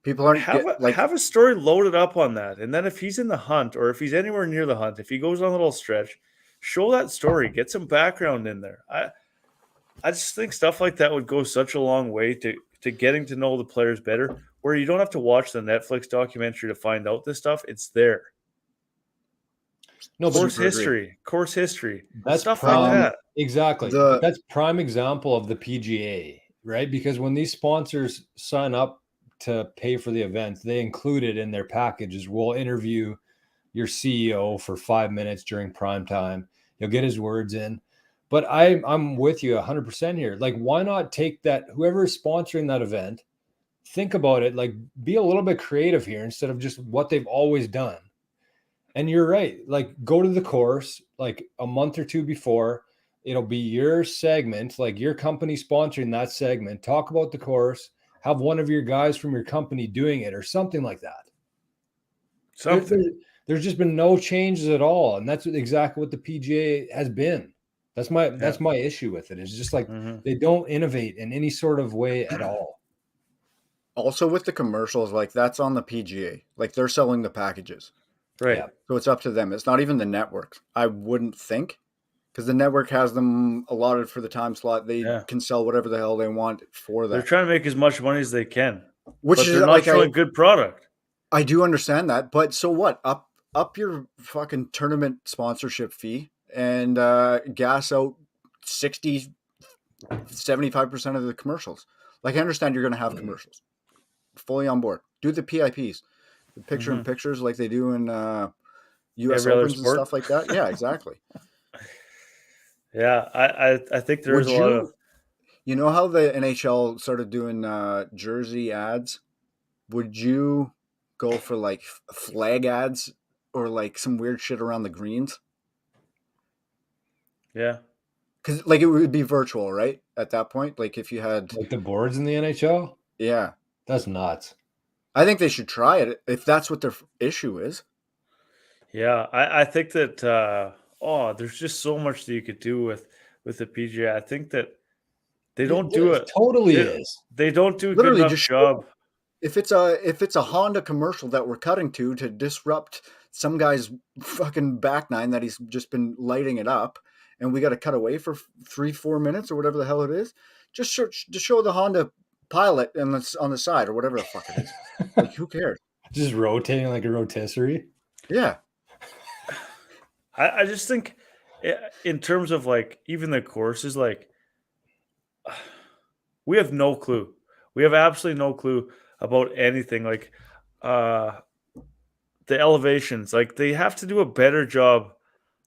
People aren't have a story loaded up on that. And then if he's in the hunt or if he's anywhere near the hunt, if he goes on a little stretch, show that story, get some background in there. I just think stuff like that would go such a long way to getting to know the players better, where you don't have to watch the Netflix documentary to find out this stuff. It's there. No, course history, that's stuff prime, like that. Exactly. But that's prime example of the PGA, right? Because when these sponsors sign up to pay for the event, they include it in their packages. We'll interview your CEO for 5 minutes during prime time. He'll get his words in. But I'm with you 100% here. Like, why not take that, whoever is sponsoring that event, think about it, like be a little bit creative here instead of just what they've always done. And you're right. Like, go to the course like a month or two before. It'll be your segment, like your company sponsoring that segment. Talk about the course. Have one of your guys from your company doing it or something like that. There's just been no changes at all. And that's exactly what the PGA has been. That's my issue with it. It's just like they don't innovate in any sort of way at all. Also with the commercials, like that's on the PGA. Like they're selling the packages. Right. Yeah. So it's up to them. It's not even the networks, I wouldn't think, because the network has them allotted for the time slot. They can sell whatever the hell they want for that. They're trying to make as much money as they can, but they're not showing good product. I do understand that, but so what? Up your fucking tournament sponsorship fee and gas out 60, 75% of the commercials. Like, I understand you're going to have commercials. Fully on board. Do the PIPs. The picture-in-pictures like they do in U.S. Opens and stuff like that. Yeah, exactly. Yeah, I think there's a lot of... You know how the NHL started doing jersey ads? Would you go for, like, flag ads or, like, some weird shit around the greens? Yeah. Because, like, it would be virtual, right? At that point? Like, if you had... Like the boards in the NHL? Yeah. That's nuts. I think they should try it if that's what their issue is. Yeah, I think that there's just so much that you could do with the PGA. I think that they don't do it. Totally is. They don't do a good enough job. If it's a Honda commercial that we're cutting to disrupt some guy's fucking back nine that he's just been lighting it up, and we got to cut away for 3-4 minutes or whatever the hell it is, just show the Honda pilot and on the side or whatever the fuck it is. Like, who cares? Just rotating like a rotisserie. Yeah. I just think in terms of like even the courses, like we have no clue. We have absolutely no clue about anything. Like the elevations, like they have to do a better job.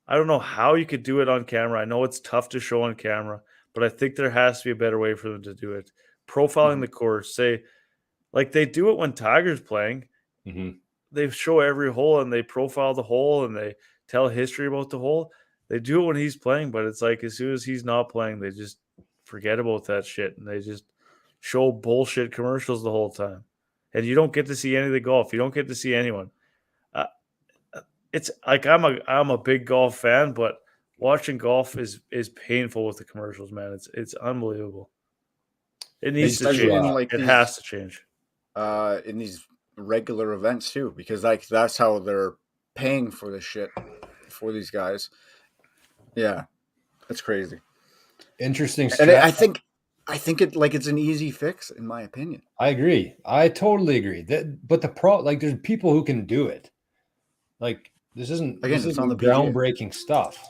I don't know how you could do it on camera. I know it's tough to show on camera, but I think there has to be a better way for them to do it. Profiling the course, say, like they do it when Tiger's playing. They show every hole and they profile the hole and they tell history about the hole. They do it when he's playing, but it's like as soon as he's not playing, they just forget about that shit and they just show bullshit commercials the whole time. And you don't get to see any of the golf. You don't get to see anyone. It's like I'm a big golf fan, but watching golf is painful with the commercials, man. It's unbelievable. It needs to change. It has to change. In these regular events too, because like that's how they're paying for this shit for these guys. Yeah, that's crazy. Interesting. And I think it's an easy fix, in my opinion. I agree. I totally agree. But there's people who can do it. Like this isn't on the groundbreaking stuff.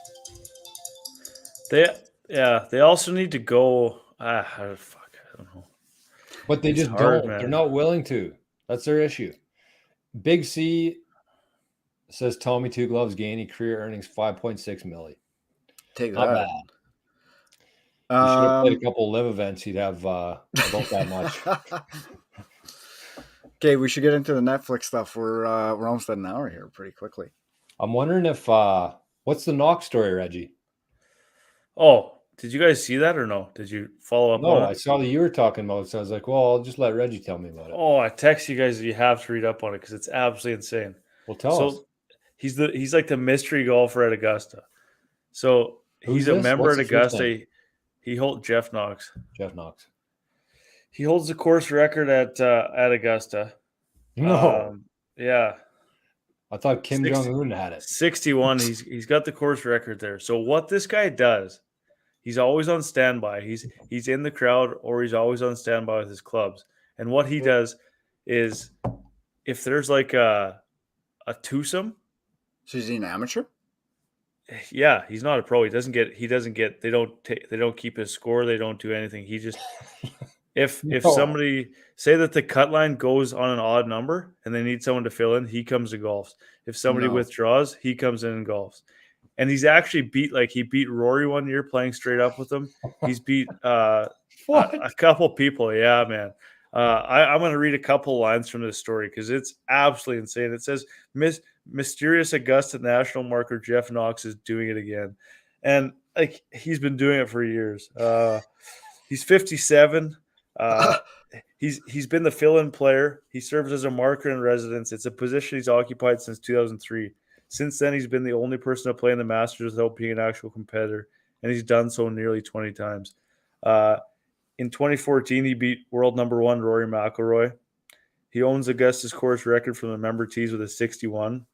They also need to go. I don't know. But they just don't. Man. They're not willing to. That's their issue. Big C says Tommy Two Gloves Gainey career earnings 5.6 million. Take not that. Bad. You should have played a couple of live events. He'd have about that much. Okay, we should get into the Netflix stuff. We're almost at an hour here, pretty quickly. I'm wondering if what's the Knox story, Reggie? Oh, did you guys see that or no? Did you follow up on it? No, I saw that you were talking about it, so I was like, well, I'll just let Reggie tell me about it. Oh, I text you guys that you have to read up on it because it's absolutely insane. Well, tell us. He's like the mystery golfer at Augusta. So Who's he's a this? member What's at the first name? Augusta. He holds Jeff Knox. Jeff Knox. He holds the course record at Augusta. No, Yeah, I thought Kim 60 Jong Un had it. 61. He's got the course record there. So what this guy does, he's always on standby. He's in the crowd or he's always on standby with his clubs. And what he does is if there's like a twosome, So is he an amateur? yeah, he's not a pro. He doesn't get they don't keep his score, they don't do anything. He just if No. somebody say that the cut line goes on an odd number and they need someone to fill in, he comes to golfs. If somebody No. withdraws, he comes in and golfs. And he's actually he beat Rory one year playing straight up with him. He's beat What? a couple people. Yeah, man. I'm going to read a couple lines from this story because it's absolutely insane. It says, mysterious Augusta national marker Jeff Knox is doing it again. And like he's been doing it for years. He's 57. He's been the fill-in player. He serves as a marker in residence. It's a position he's occupied since 2003. Since then, he's been the only person to play in the Masters without being an actual competitor, and he's done so nearly 20 times. In 2014, he beat world number one Rory McIlroy. He owns Augusta's course record from the member tees with a 61.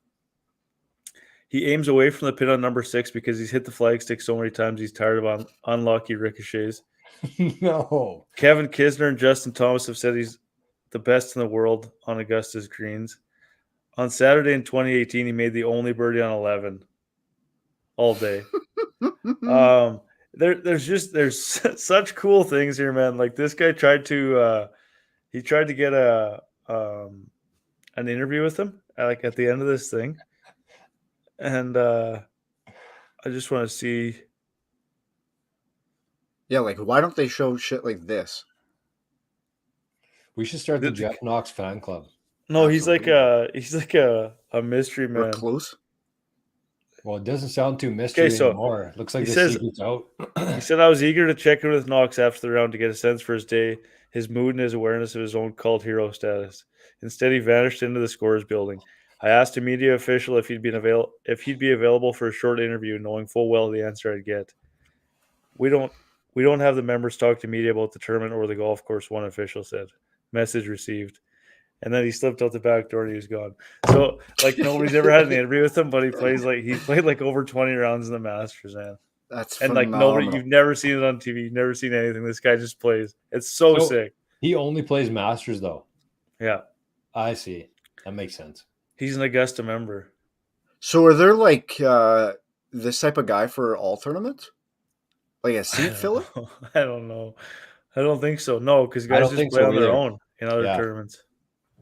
He aims away from the pin on number 6 because he's hit the flagstick so many times he's tired of unlucky ricochets. No. Kevin Kisner and Justin Thomas have said he's the best in the world on Augusta's greens. On Saturday in 2018, he made the only birdie on 11 all day. There's such cool things here, man. Like this guy tried to get an interview with him like at the end of this thing, and I just want to see. Yeah, like why don't they show shit like this? We should start the Jeff Knox fan club. No, Absolutely. he's like a mystery man. Recluse? Well, it doesn't sound too mystery anymore. Looks like the secret's out. He said, I was eager to check in with Knox after the round to get a sense for his day, his mood, and his awareness of his own cult hero status. Instead, he vanished into the scores building. I asked a media official if he'd be available for a short interview, knowing full well the answer I'd get. We don't have the members talk to media about the tournament or the golf course, one official said. Message received. And then he slipped out the back door and he was gone. So, like, nobody's ever had an interview with him, but he played like over 20 rounds in the Masters, man. That's and phenomenal. Like you've never seen it on TV, you've never seen anything. This guy just plays. It's so sick. He only plays Masters, though. Yeah, I see. That makes sense. He's an Augusta member. So, are there like this type of guy for all tournaments? Like a seat filler? I don't know. I don't think so. No, because guys just play on their own in other tournaments.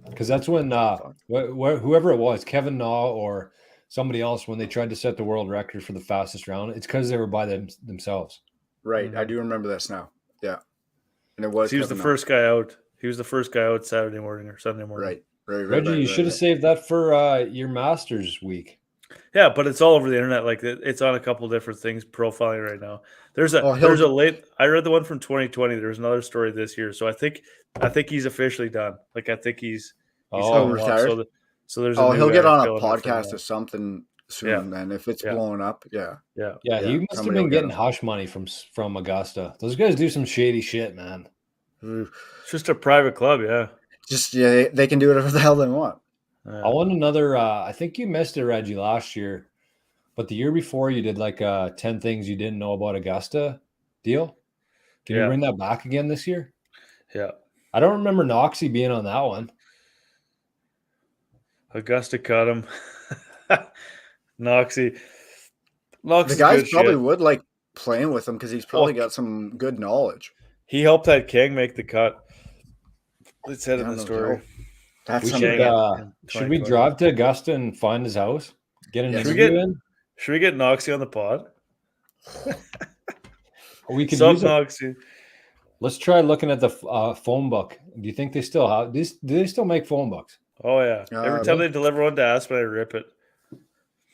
Because that's when whoever it was, Kevin Na or somebody else, when they tried to set the world record for the fastest round, it's because they were by themselves. Right. Mm-hmm. I do remember this now. Yeah. And it was. He was the first guy out. He was the first guy out Saturday morning or Sunday morning. Right. Reggie, you should have saved that for your Masters week. Yeah, but it's all over the internet. Like it's on a couple different things profiling right now. There's a late. I read the one from 2020. There was another story this year, so I think he's officially done. Like I think he's retired. So there's he'll get on a podcast or something soon. Yeah. And if it's blowing up, yeah. He must have been getting hush money from Augusta. Those guys do some shady shit, man. It's just a private club, yeah. They can do whatever the hell they want. I want another. I think you missed it, Reggie, last year, but the year before you did like 10 things you didn't know about Augusta deal. Can you bring that back again this year? Yeah. I don't remember Noxie being on that one. Augusta cut him. Noxie. The guys probably would like playing with him because he's probably got some good knowledge. He helped that King make the cut. Let's head in the story. Should we drive to Augusta and find his house? Get an interview in? Should we get Noxie on the pod? We could use Noxie. Let's try looking at the phone book. Do you think they still have this? Do they still make phone books? Oh yeah. Every time they deliver one to Aspen, I rip it.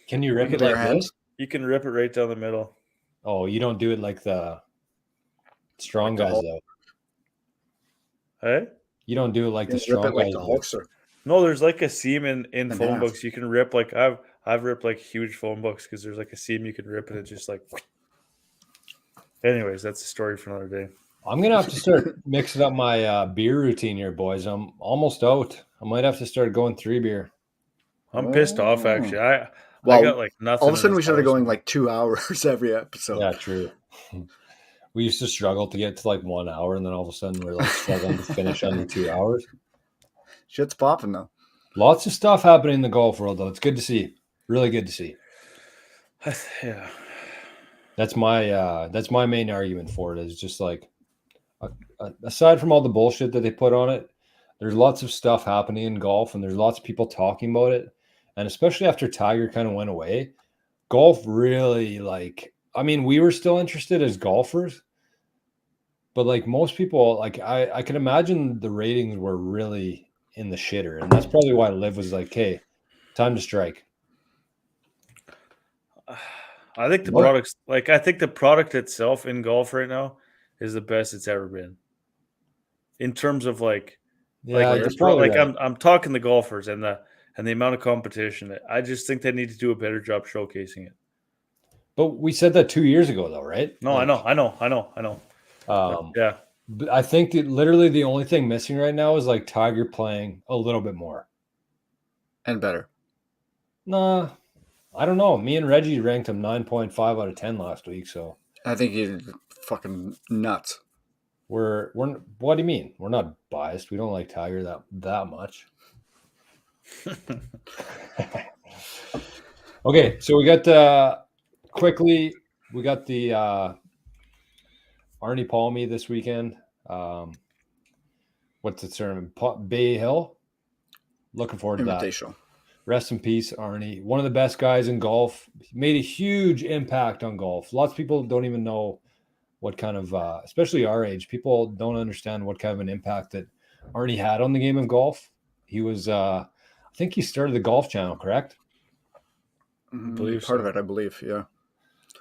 Can you rip it like this? You can rip it right down the middle. Oh, you don't do it like the strong guys though. Hey? You don't do it like the strong guys. The Hulkster. No, there's like a seam in And phone half. books. You can rip like I've ripped like huge phone books because there's like a seam you can rip and it's just like. Anyways, that's a story for another day. I'm gonna have to start mixing up my beer routine here, boys. I'm almost out. I might have to start going 3 beer. I'm pissed off actually. I Well, got like nothing. all of a sudden in we this started house, going man. like 2 hours every episode. Yeah, true. We used to struggle to get to like 1 hour, and then all of a sudden we're like struggling to finish under 2 hours. Shit's popping though. Lots of stuff happening in the golf world, though. It's good to see. Really good to see. Yeah. That's my main argument for it. Is just like, aside from all the bullshit that they put on it, there's lots of stuff happening in golf, and there's lots of people talking about it. And especially after Tiger kind of went away, golf really like. I mean, we were still interested as golfers, but like most people, like I can imagine the ratings were really in the shitter, and that's probably why Liv was like, "Hey, time to strike." I think the What? products I think the product itself in golf right now is the best it's ever been. In terms of Yeah, you're probably right. I'm talking the golfers and the amount of competition. I just think they need to do a better job showcasing it. But we said that 2 years ago, though, right? No, Like, I know. Yeah. But I think that literally the only thing missing right now is like Tiger playing a little bit more. And better. Nah, I don't know. Me and Reggie ranked him 9.5 out of 10 last week, so I think you're fucking nuts. we're what do you mean? We're not biased. We don't like Tiger that much. Okay, so we got quickly we got the Arnie Palmy this weekend. What's the tournament? Bay Hill. Looking forward to that. Imitation. Rest in peace, Arnie. One of the best guys in golf. He made a huge impact on golf. Lots of people don't even know what kind of, especially our age, people don't understand what kind of an impact that Arnie had on the game of golf. He was, I think he started the Golf Channel, correct? Part of it, I believe, yeah.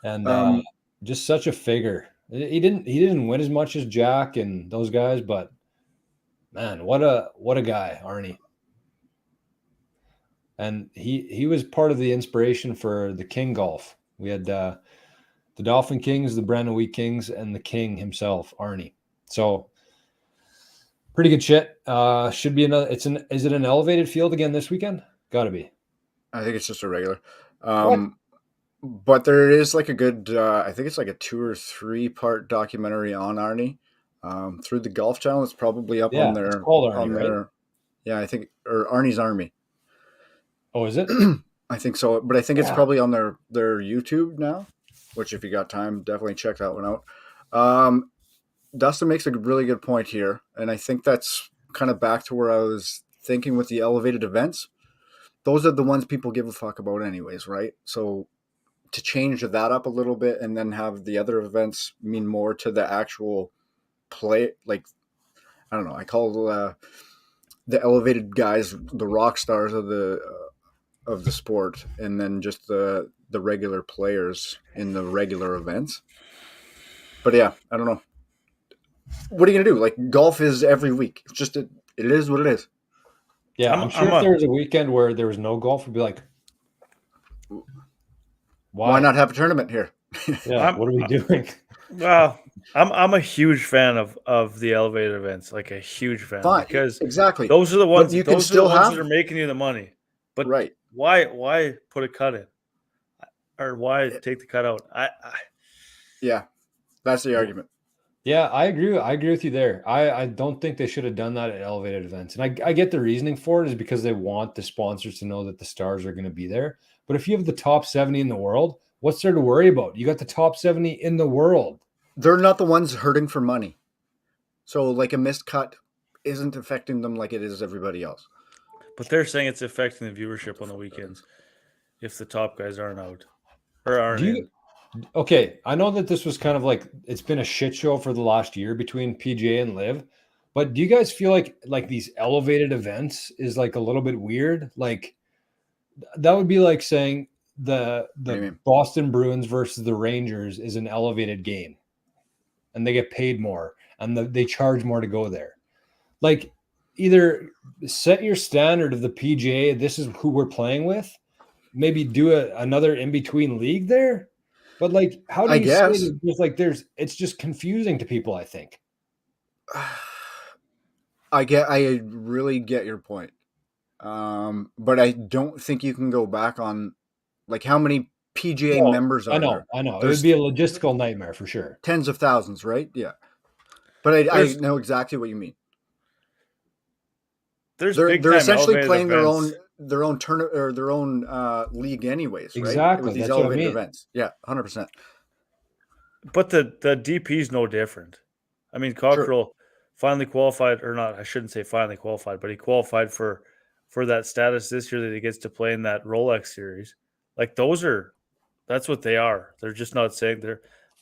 And just such a figure. He didn't win as much as Jack and those guys, but man, what a guy, Arnie. And he was part of the inspiration for the King golf. We had the Dolphin Kings, the Brandon Wheat Kings, and the King himself, Arnie. So pretty good shit. Should be another. Is it an elevated field again this weekend? Got to be. I think it's just a regular. But there is like a good. I think it's like a 2 or 3 part documentary on Arnie through the Golf Channel. It's probably up on their. It's called Arnie, right? Yeah, I think, or Arnie's Army. Oh, is it? I think so, but I think it's probably on their YouTube now. Which, if you got time, definitely check that one out. Dustin makes a really good point here, and I think that's kind of back to where I was thinking with the elevated events. Those are the ones people give a fuck about anyways, right? So to change that up a little bit and then have the other events mean more to the actual play, like, I don't know, I call the elevated guys the rock stars of the sport, and then just the regular players in the regular events. But yeah, I don't know. What are you gonna do? Like, golf is every week. It's just it is what it is. Yeah, I'm sure if there was a weekend where there was no golf, we'd be like, why not have a tournament here? Yeah, what are we doing? Well, I'm a huge fan of the elevated events, like a huge fan. Fine, because exactly those are the ones you can still have that are making you the money. But right, why put a cut in, or why take the cut out? Yeah, that's the argument. Yeah, I agree with you there. I don't think they should have done that at elevated events. And I get the reasoning for it is because they want the sponsors to know that the stars are going to be there. But if you have the top 70 in the world, what's there to worry about? You got the top 70 in the world. They're not the ones hurting for money. So like a missed cut isn't affecting them like it is everybody else. But they're saying it's affecting the viewership on the weekends if the top guys aren't out or aren't in. Okay, I know that this was kind of like it's been a shit show for the last year between PGA and LIV, but do you guys feel like these elevated events is like a little bit weird? Like that would be like saying the Boston Bruins versus the Rangers is an elevated game, and they get paid more and they charge more to go there. Like either set your standard of the PGA. This is who we're playing with. Maybe do another in between league there. But like, how do I you say guess. that just like it's just confusing to people, I think. I really get your point. But I don't think you can go back on like how many PGA members are there? I know. It There's would be a logistical nightmare for sure. tens of thousands, right? Yeah. But I know exactly what you mean. They're essentially playing events. their own turn or their own league anyways, right? Exactly. With these That's elevated what I mean. events. Yeah, 100%. But the DP is no different. I mean, Cockrell finally qualified, or not, I shouldn't say finally qualified, but he qualified for that status this year that he gets to play in that Rolex series. Like that's what they are. They're just not saying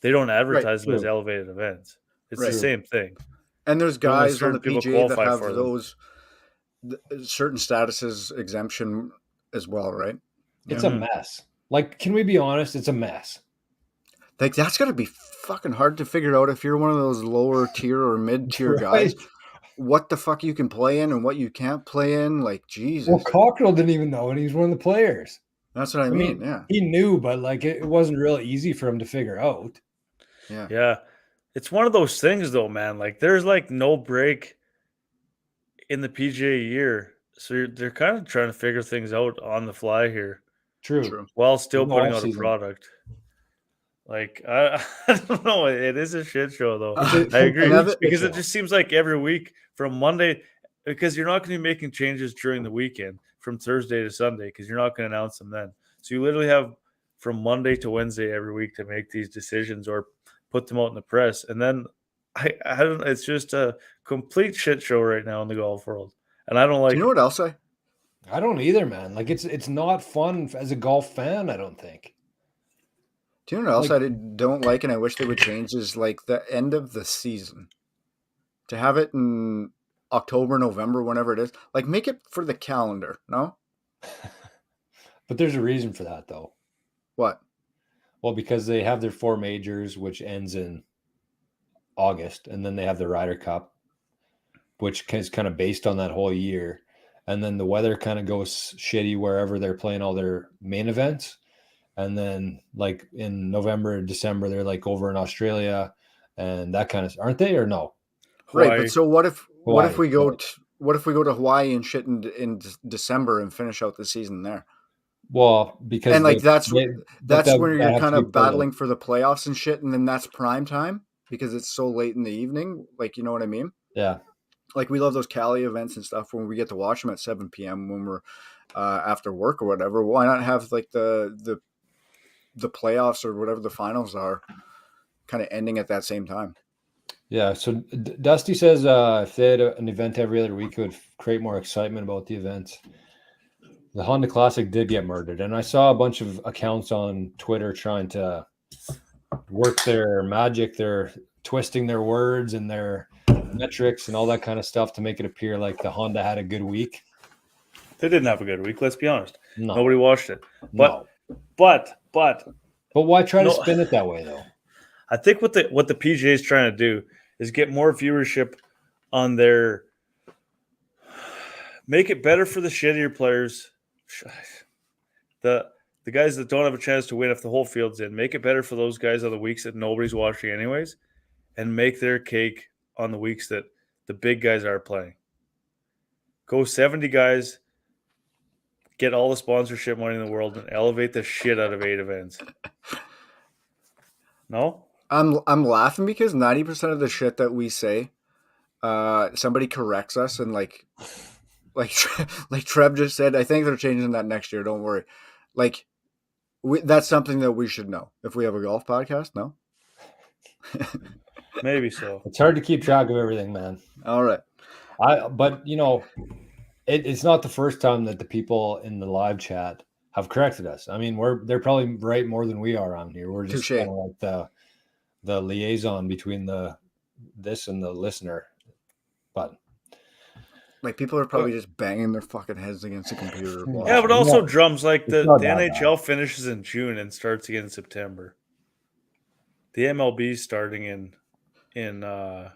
they don't advertise them as elevated events. It's the same thing. And there's guys on the people PGA that qualify have for them. those certain statuses exemption as well, right? It's a mess. Like, can we be honest? It's a mess. Like, that's got to be fucking hard to figure out if you're one of those lower tier or mid tier guys. What the fuck you can play in and what you can't play in. Like, Jesus. Well, Cockrell didn't even know, and he's one of the players. That's what I mean. Yeah. He knew, but like it wasn't really easy for him to figure out. Yeah. Yeah. It's one of those things though, man. Like there's like no break in the PGA year. So they're kind of trying to figure things out on the fly here. True. While still putting out a product. Like I don't know. It is a shit show though. I agree. Because it just seems like every week from Monday, because you're not going to be making changes during the weekend from Thursday to Sunday because you're not going to announce them then. So you literally have from Monday to Wednesday every week to make these decisions or put them out in the press. And then I don't. It's just a complete shit show right now in the golf world, and I don't like. Do you know what else I don't either, man. Like it's not fun as a golf fan. I don't think. Do you know what else I don't like, and I wish they would change is like the end of the season. To have it in October, November, whenever it is, like make it for the calendar, no? But there's a reason for that, though. What? Well, because they have their 4 majors, which ends in August, and then they have the Ryder Cup, which is kind of based on that whole year. And then the weather kind of goes shitty wherever they're playing all their main events. And then like in November and December, they're like over in Australia and that kind of, aren't they, or no? Right. But so what if we go to Hawaii and shit in December and finish out the season there? Well, because and like that's where you're kind of battling for the playoffs and shit, and then that's prime time because it's so late in the evening. Like, you know what I mean? Yeah. Like we love those Cali events and stuff when we get to watch them at 7 p.m. when we're after work or whatever. Why not have like the playoffs or whatever the finals are kind of ending at that same time? Yeah. So Dusty says if they had an event every other week, it would create more excitement about the events. The Honda Classic did get murdered, and I saw a bunch of accounts on Twitter trying to work their magic. They're twisting their words and their metrics and all that kind of stuff to make it appear like the Honda had a good week. They didn't have a good week. Let's be honest. No. Nobody watched it. But why try to spin it that way though? I think what the PGA is trying to do is get more viewership on their. Make it better for the shittier players. The guys that don't have a chance to win if the whole field's in. Make it better for those guys on the weeks that nobody's watching anyways, and make their cake on the weeks that the big guys are playing. Go 70 guys, get all the sponsorship money in the world, and elevate the shit out of 8 events. No? I'm laughing because 90% of the shit that we say, somebody corrects us and like Trev just said, I think they're changing that next year. Don't worry. Like that's something that we should know if we have a golf podcast. No, maybe so. It's hard to keep track of everything, man. All right. But you know, it's not the first time that the people in the live chat have corrected us. I mean, they're probably right more than we are on here. We're just kind of like the liaison between this and the listener. But like people are probably just banging their fucking heads against the computer. Yeah, but also drums. Like the NHL finishes in June and starts again in September. The MLB starting in yeah,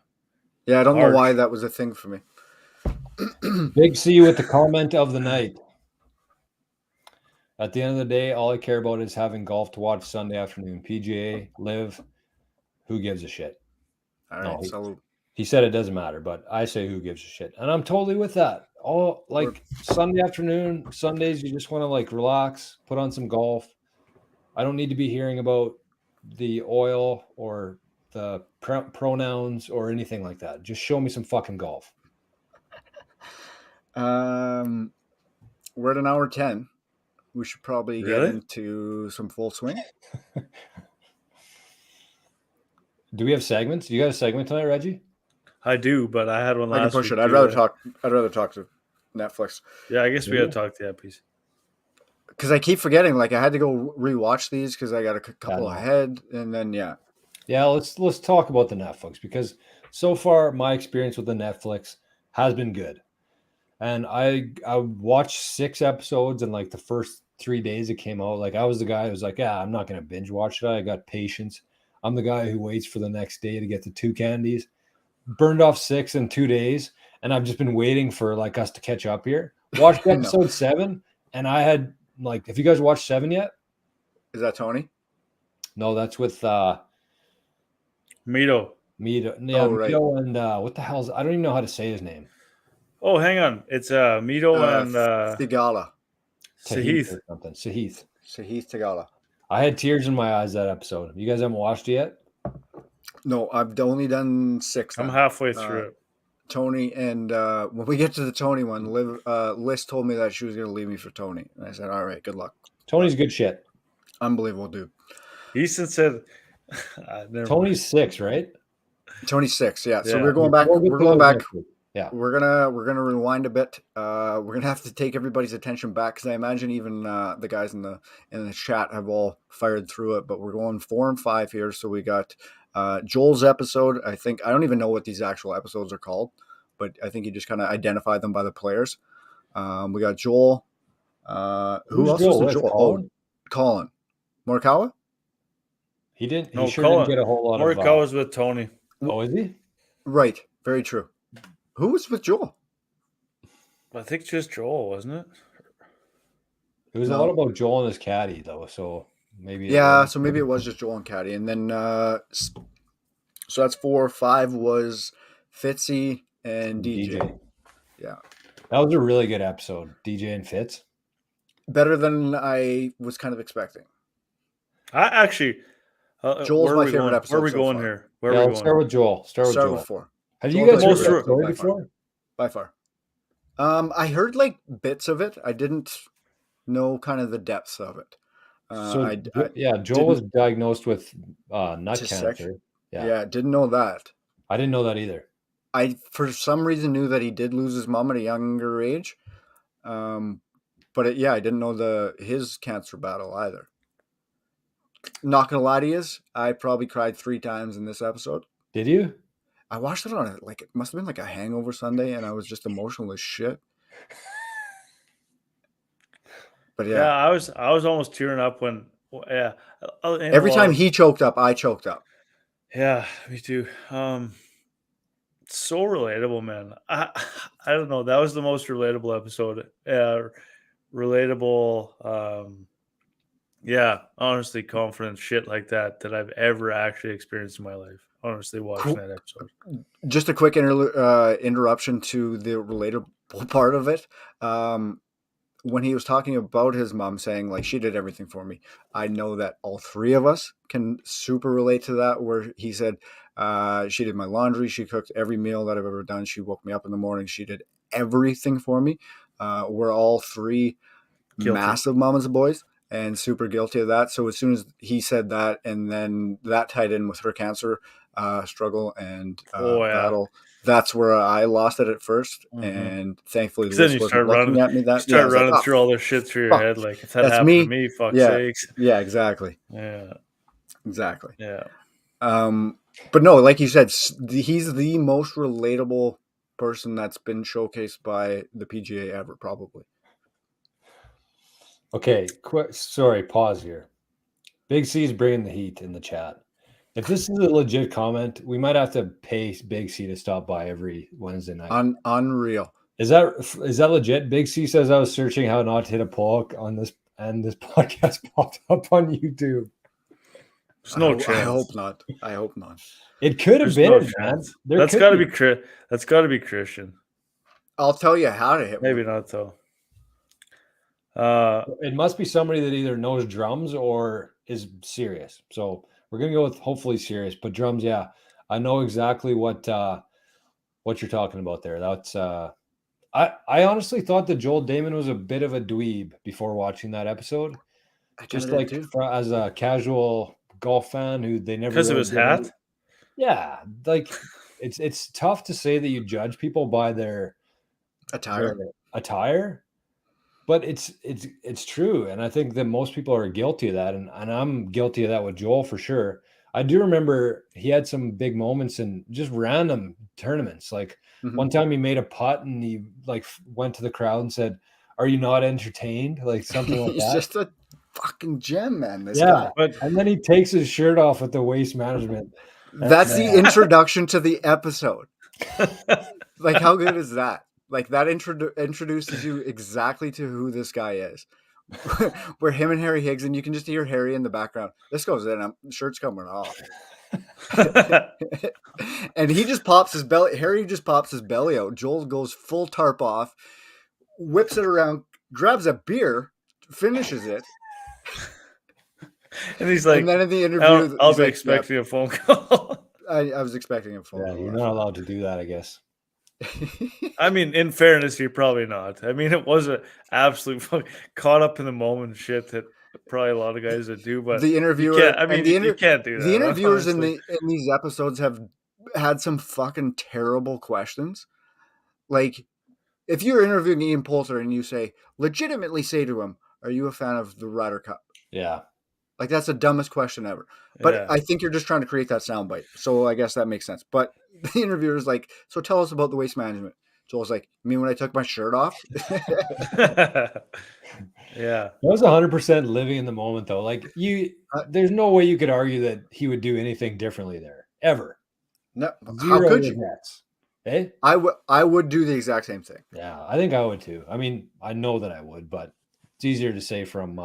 I don't know why that was a thing for me. Big C with the comment of the night. At the end of the day, all I care about is having golf to watch Sunday afternoon. PGA, LIV, who gives a shit? All right, No, salute. he said it doesn't matter, but I say who gives a shit. And I'm totally with that. All like Sunday afternoon, Sundays, you just want to like relax, put on some golf. I don't need to be hearing about the oil or the pronouns or anything like that. Just show me some fucking golf. We're at an hour 10. We should probably Really? get into some full swing. Do we have segments? You got a segment tonight, Reggie? I do, but I had one I last can push week it. I'd too, rather talk to Netflix. Yeah, I guess we Yeah. got to talk to Epis. Because I keep forgetting. Like I had to go rewatch these because I got a couple no. ahead, and then Yeah, let's talk about the Netflix, because so far my experience with the Netflix has been good. And I watched 6 episodes in like the first 3 days it came out. Like I was the guy who was like, I'm not going to binge watch it. I got patience. I'm the guy who waits for the next day to get the 2 candies. Burned off 6 in 2 days, and I've just been waiting for like us to catch up here. Watched No. episode 7, and I had like, have you guys watched 7 yet? Is that Tony? No, that's with Mito. Mito. Yeah, Oh, right. Mito and what the hell's, I don't even know how to say his name. Oh, hang on. It's Mito and Thigala. Tahith Sahith. or something. Sahith. Sahith Thigala. I had tears in my eyes that episode. You guys haven't watched it yet? No, I've only done 6. I'm then. halfway through it. Tony, and when we get to the Tony one, Liz told me that she was going to leave me for Tony. And I said, all right, good luck. Tony's good shit. Unbelievable dude. Easton said Tony's 6, right? Tony's 6, yeah. So Yeah. we're going back. We'll get We're to going those back. next week. Yeah. We're gonna rewind a bit. We're gonna have to take everybody's attention back because I imagine even the guys in the chat have all fired through it. But we're going 4 and 5 here. So we got Joel's episode. I don't even know what these actual episodes are called, but I think you just kind of identify them by the players. We got Joel. Who else was the Joel? Colin? Oh, Colin Morikawa. He didn't. No, He sure Colin. didn't get a whole lot Morikawa's with Tony. Oh, is he? Right. Very true. Who was with Joel? I think just Joel, wasn't it? It was a lot about Joel and his caddy, though. So maybe. So maybe it was just Joel and Caddy, and then so that's 4. 5 was Fitzy and DJ. Yeah, that was a really good episode. DJ and Fitz. Better than I was kind of expecting. I actually. Joel's my favorite episode. Where are we so going far. here? Where are we going? Start with Joel. Start with Joel. 4. Have Joel's you guys my heard favorite that story by before? By far. I heard like bits of it. I didn't know kind of the depths of it. Joel was diagnosed with nut cancer. Yeah, didn't know that. I didn't know that either. I, for some reason, knew that he did lose his mom at a younger age. But I didn't know his cancer battle either. Not gonna lie to you, I probably cried 3 times in this episode. Did you? I watched it on it must have been like a hangover Sunday, and I was just emotional as shit. But Yeah, I was almost tearing up when every time he choked up, I choked up. Yeah, me too. So relatable, man. I don't know. That was the most relatable episode. Relatable. Honestly, confident shit like that I've ever actually experienced in my life. Honestly, watching that episode. Just a quick interruption to the relatable part of it. When he was talking about his mom saying like she did everything for me, I know that all 3 of us can super relate to that, where he said she did my laundry, she cooked every meal that I've ever done, she woke me up in the morning, she did everything for me. We're all 3 guilty. Massive mamas and boys and super guilty of that. So as soon as he said that, and then that tied in with her cancer struggle and battle, that's where I lost it at first. Mm-hmm. And thankfully, Liz wasn't looking at me. That start running through all this shit through your head. Like, if that happened to me, fuck's sakes. Yeah, exactly. Yeah. Exactly. Yeah. But no, like you said, he's the most relatable person that's been showcased by the PGA ever, probably. Okay, pause here. Big C's bringing the heat in the chat. If this is a legit comment, we might have to pay Big C to stop by every Wednesday night. Unreal. Is that legit? Big C says I was searching how not to hit a pull on this, and this podcast popped up on YouTube. There's no I chance. hope not. I hope not. It could have There's been, no man. chance. There That's could got to be. be That's got to be Christian. I'll tell you how to hit Maybe one. not though. It must be somebody that either knows drums or is serious. So we're gonna go with hopefully serious, but drums, yeah. I know exactly what you're talking about there. That's I honestly thought that Joel Damon was a bit of a dweeb before watching that episode. I Just kinda like did too. as a casual golf fan who they never because of really his did any- hat. Yeah, like it's tough to say that you judge people by their Attire. attire, but it's true, and I think that most people are guilty of that, and I'm guilty of that with Joel for sure. I do remember he had some big moments in just random tournaments. Like Mhm. one time he made a putt and he like went to the crowd and said, "Are you not entertained?" Like something like He's that. just a fucking gem, man. This Yeah, guy. But and then he takes his shirt off with the waste management. That's the introduction to the episode. Like, how good is that? Like, that introduces you exactly to who this guy is. Where him and Harry Higgs, and you can just hear Harry in the background. This goes in, shirt's coming off. And he just pops his belly. Harry just pops his belly out. Joel goes full tarp off, whips it around, grabs a beer, finishes it. and he's like, And then in the interview, I'll he's be like, expecting a phone call. I was expecting a phone Yeah, call. you're not allowed to do that, I guess. I mean, in fairness, you're probably not. I mean, it was an absolute caught up in the moment shit that probably a lot of guys would do. But The interviewer, you can't, I mean, and you can't do that. the interviewers honestly. in these episodes have had some fucking terrible questions. Like, if you're interviewing Ian Poulter and you legitimately say to him, "Are you a fan of the Ryder Cup?" Yeah. Like, that's the dumbest question ever. But Yeah. I think you're just trying to create that soundbite. So I guess that makes sense. But the interviewer's like, "So tell us about the waste management." Joel's like, "You mean when I took my shirt off?" Yeah. That was 100% living in the moment, though. Like there's no way you could argue that he would do anything differently there ever. No, Zero how could you? regrets. Eh? I would do the exact same thing. Yeah, I think I would too. I mean, I know that I would, but it's easier to say from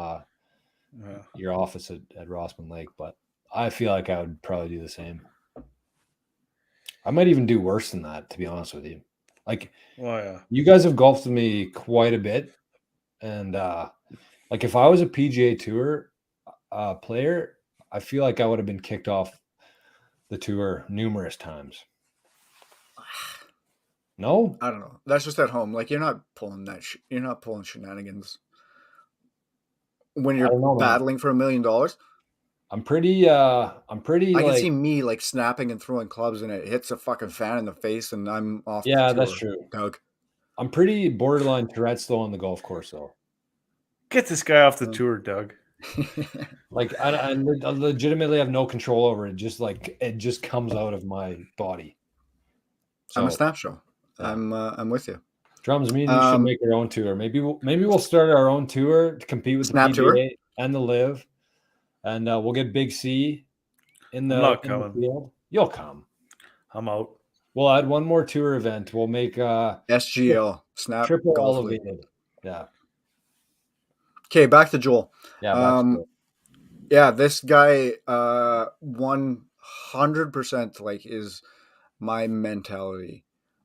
your office at Rossman Lake. But I feel like I would probably do the same. I might even do worse than that, to be honest with you. Like, you guys have golfed with me quite a bit, and like if I was a PGA Tour player, I feel like I would have been kicked off the tour numerous times. No, I don't know. That's just at home. Like, you're not pulling you're not pulling shenanigans when you're battling for $1 million. I'm pretty. I can see me like snapping and throwing clubs, and it hits a fucking fan in the face, and I'm off. Yeah, that's true, Doug. I'm pretty borderline Tourette's though on the golf course, though. Get this guy off the tour, Doug. Like I legitimately have no control over it. Just like it just comes out of my body. So, I'm a snap show. Yeah. I'm with you. Drums, me and you should make our own tour. Maybe we'll start our own tour to compete with snap the PGA tour and the LIV, and we'll get Big C in the field. You'll come. I'm out. We'll add one more tour event. We'll make SGL snap triple golf elevated. league. Yeah. Okay, back to Joel. Yeah. Back to Joel. Yeah, this guy 100% like is my mentality.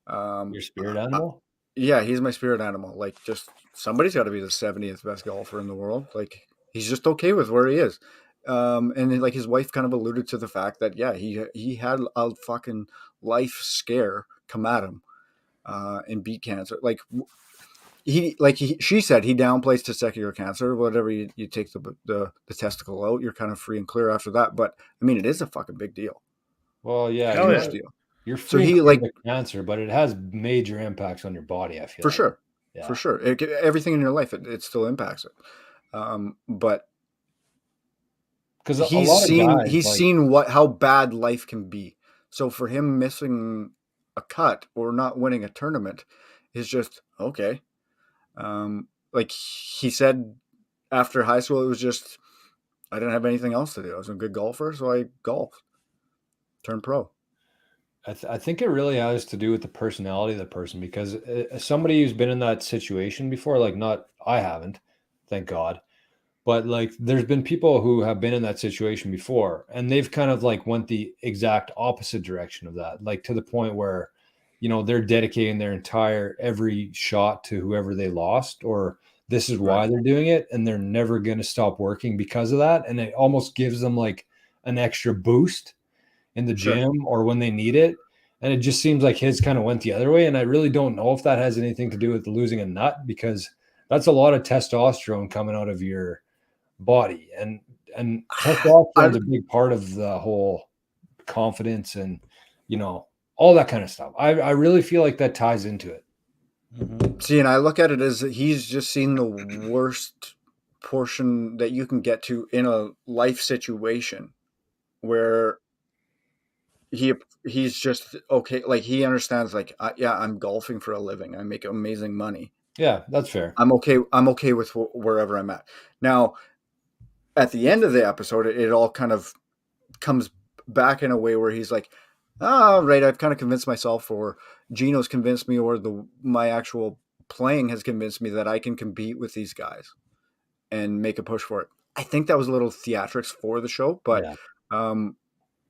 Your spirit animal? Yeah, he's my spirit animal. Like, just somebody's got to be the 70th best golfer in the world. Like, he's just okay with where he is. And like his wife kind of alluded to the fact that he had a fucking life scare come at him and beat cancer. Like she said he downplays testicular cancer. Whatever you take the testicle out, you're kind of free and clear after that. But I mean, it is a fucking big deal. Well, yeah, huge deal. You're free of cancer, but it has major impacts on your body. I feel for sure, yeah. For sure. Everything in your life, it still impacts it. But because he's seen how bad life can be. So for him missing a cut or not winning a tournament is just okay. Like he said after high school, it was just I didn't have anything else to do. I was a good golfer, so I golfed. Turned pro. I think it really has to do with the personality of the person, because as somebody who's been in that situation before, like I haven't, thank God, but like there's been people who have been in that situation before, and they've kind of like went the exact opposite direction of that, like to the point where, they're dedicating their entire every shot to whoever they lost, or this is why they're doing it, and they're never going to stop working because of that. And it almost gives them like an extra boost in the gym or when they need it. And it just seems like his kind of went the other way. And I really don't know if that has anything to do with losing a nut, because that's a lot of testosterone coming out of your body. And testosterone is a big part of the whole confidence and, all that kind of stuff. I really feel like that ties into it. Mm-hmm. See, and I look at it as he's just seen the worst portion that you can get to in a life situation where he's just okay. Like he understands, like, I'm golfing for a living. I make amazing money. Yeah, that's fair. I'm okay with wherever I'm at. Now, at the end of the episode, it all kind of comes back in a way where he's like, right, I've kind of convinced myself, or Gino's convinced me, or my actual playing has convinced me that I can compete with these guys and make a push for it. I think that was a little theatrics for the show, but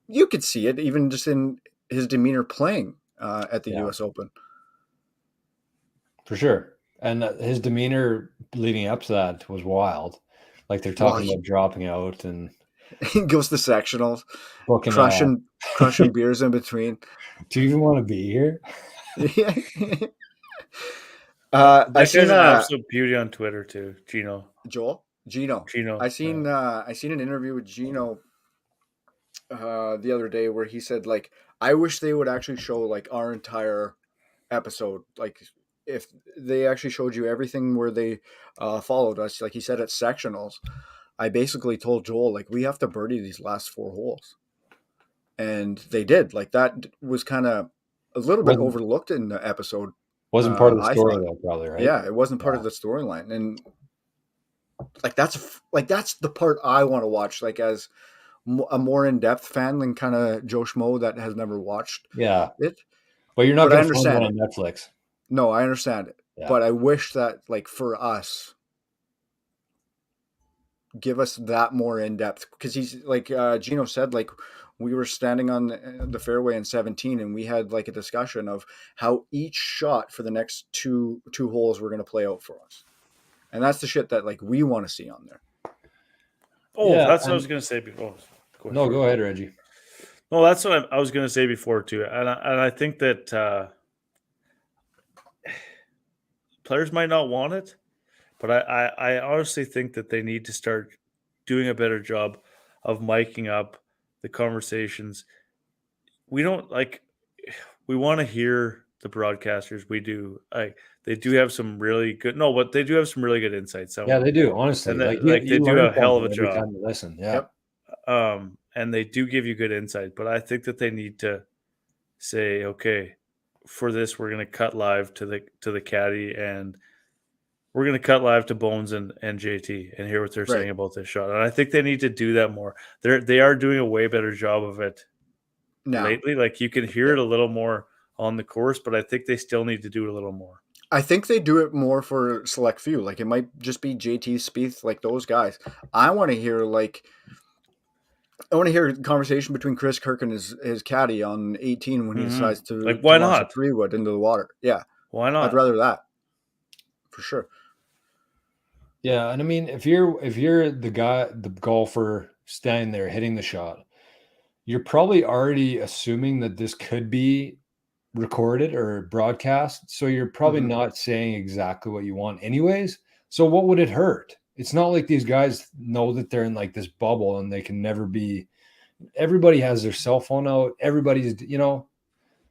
you could see it even just in his demeanor playing at the U.S. Open. For sure. And his demeanor leading up to that was wild. Like they're talking about dropping out, and he goes to sectionals, crushing beers in between. Do you even want to be here? Yeah. That guy's an absolute beauty on Twitter too, Gino. Gino. I seen an interview with Gino the other day where he said, like, I wish they would actually show like our entire episode, like if they actually showed you everything where they followed us. Like he said at sectionals, I basically told Joel, like, we have to birdie these last 4 holes, and they did. Like that was kind of a little bit overlooked in the episode. Wasn't part of the story though, probably, right? Yeah, it wasn't part of the storyline, and like that's the part I want to watch, like as a more in-depth fan than kind of Joe Schmo that has never watched it. But you're not going to find one on Netflix. No, I understand it, but I wish that, like, for us, give us that more in-depth, because he's like Gino said, like, we were standing on the fairway in 17 and we had like a discussion of how each shot for the next two holes were going to play out for us, and that's the shit that like we want to see on there. That's what I was going to say before. No, go ahead, Reggie. No, that's what I was going to say before too, and I think that players might not want it, but I honestly think that they need to start doing a better job of miking up the conversations. We don't we want to hear the broadcasters. We do. They do have some really good. No, but they do have some really good insights. Yeah, they do. Honestly, and they do a hell of a job. Time to listen. Yeah. Yep. And they do give you good insight, but I think that they need to say, okay, for this, we're going to cut live to the caddy, and we're going to cut live to Bones and JT and hear what they're saying about this shot. And I think they need to do that more. They are doing a way better job of it lately. Like you can hear it a little more on the course, but I think they still need to do it a little more. I think they do it more for select few. Like it might just be JT, Spieth, like those guys. I want to hear a conversation between Chris Kirk and his caddy on 18 when he decides to why not 3-wood into the water. Yeah, why not? I'd rather that for sure. Yeah, and I mean, if you're the golfer standing there hitting the shot, you're probably already assuming that this could be recorded or broadcast, so you're probably not saying exactly what you want anyways. So what would it hurt? It's not like these guys know that they're in like this bubble and they can never be. Everybody has their cell phone out. Everybody's,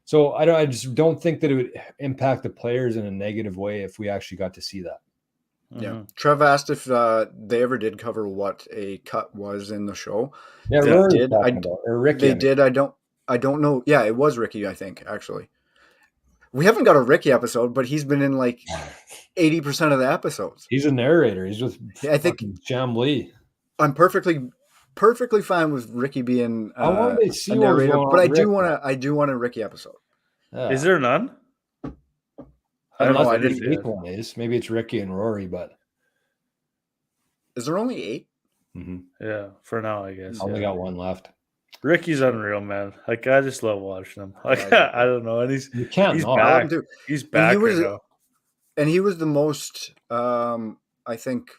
So I just don't think that it would impact the players in a negative way if we actually got to see that. Yeah. Trev asked if they ever did cover what a cut was in the show. Yeah, they did. Ricky, they did. I don't know. Yeah, it was Ricky, I think, actually. We haven't got a Ricky episode, but he's been in like 80% of the episodes. He's a narrator. He's with I think Chambly. I'm perfectly perfectly fine with Ricky being I wanted to a see what was narrator, going on but with Rick. I do want a Ricky episode. Yeah. Is there none? I don't know. Unless I the didn't. eighth one is. Maybe it's Ricky and Rory, but Is there only 8? Yeah, for now, I guess. I only yeah. got one left. Ricky's unreal, man. Like I just love watching him. Like Yeah, I don't know, and You can't he's not. I love back. him too. He's And back he was, right now. and he was the most, I think,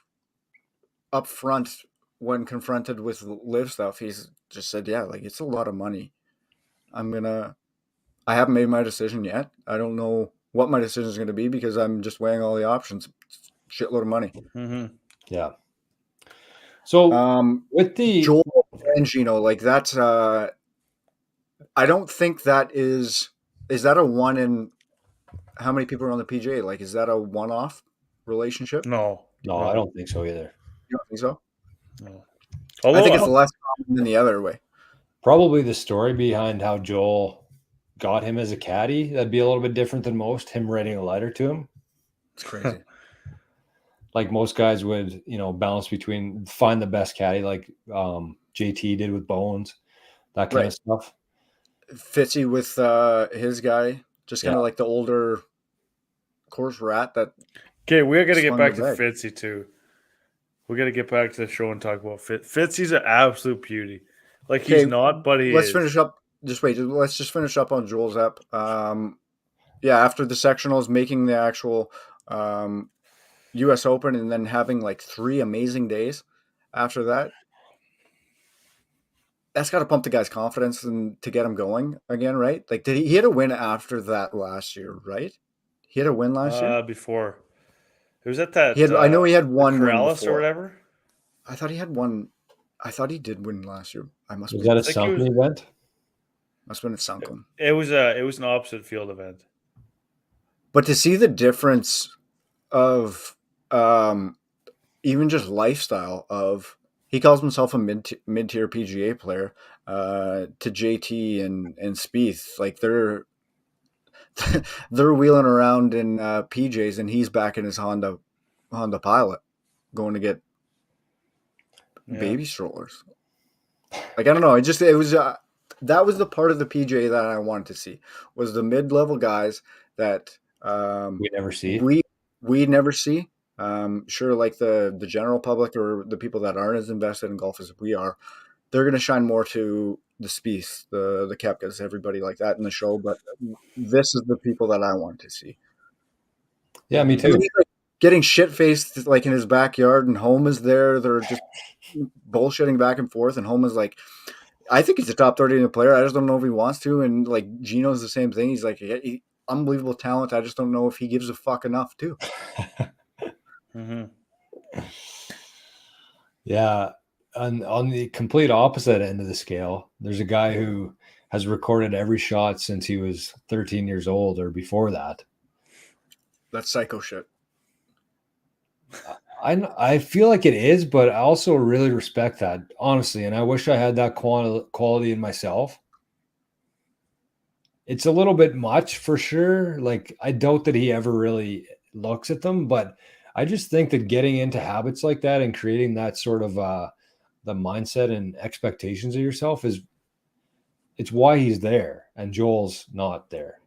upfront when confronted with LIV stuff. He's just said, "Yeah, like it's a lot of money. I haven't made my decision yet. I don't know what my decision is going to be because I'm just weighing all the options. Shitload of money." Yeah. So with the Joel and Gino, like that's I don't think that is that a one in how many people are on the PGA? Like, is that a one-off relationship? No, I don't think so either. You don't think so? No. I think it's less common than the other way. Probably the story behind how Joel got him as a caddy, that'd be a little bit different than most. Him writing a letter to him. It's crazy. Like most guys would, bounce between, find the best caddy, like JT did with Bones, that kind of stuff. Fitzy with his guy, just kind of like the older course rat that. Okay, we're gonna get swung back the to bag. Fitzy too. We got to get back to the show and talk about Fitzy's an absolute beauty. Like he's Okay, not, but he Let's is. finish up. Just wait. Let's just finish up on Joel's app. Yeah, after the sectionals, making the actual U.S. Open, and then having like 3 amazing days after that. That's got to pump the guy's confidence and to get him going again, right? Like, he had a win after that last year, right? He had a win last year. Before it was at that. I know he had one win Corrales before. or whatever. I thought he had one. I thought he did win last year. Was that a sunken event? Must have been a sunken. It was an opposite field event. But to see the difference of even just lifestyle of, he calls himself a mid-tier PGA player, to JT and Spieth, like they're wheeling around in PJs and he's back in his Honda Pilot going to get baby strollers. Like, I don't know. It was that was the part of the PGA that I wanted to see, was the mid-level guys that we never see. We never see. Sure, like the general public or the people that aren't as invested in golf as we are, they're going to shine more to the Spieth, the Koepkas, everybody like that in the show. But this is the people that I want to see. Yeah, me too. He's like getting shit-faced like in his backyard, and Home is there. They're just bullshitting back and forth, and Home is like, I think he's a top 30 player. I just don't know if he wants to. And like Gino's the same thing. He's like, unbelievable talent. I just don't know if he gives a fuck enough too. Yeah. On the complete opposite end of the scale, there's a guy who has recorded every shot since he was 13 years old or before that. That's psycho shit. I feel like it is, but I also really respect that, honestly, and I wish I had that quality in myself. It's a little bit much for sure. Like, I doubt that he ever really looks at them, but I just think that getting into habits like that and creating that sort of the mindset and expectations of yourself it's why he's there, and Joel's not there,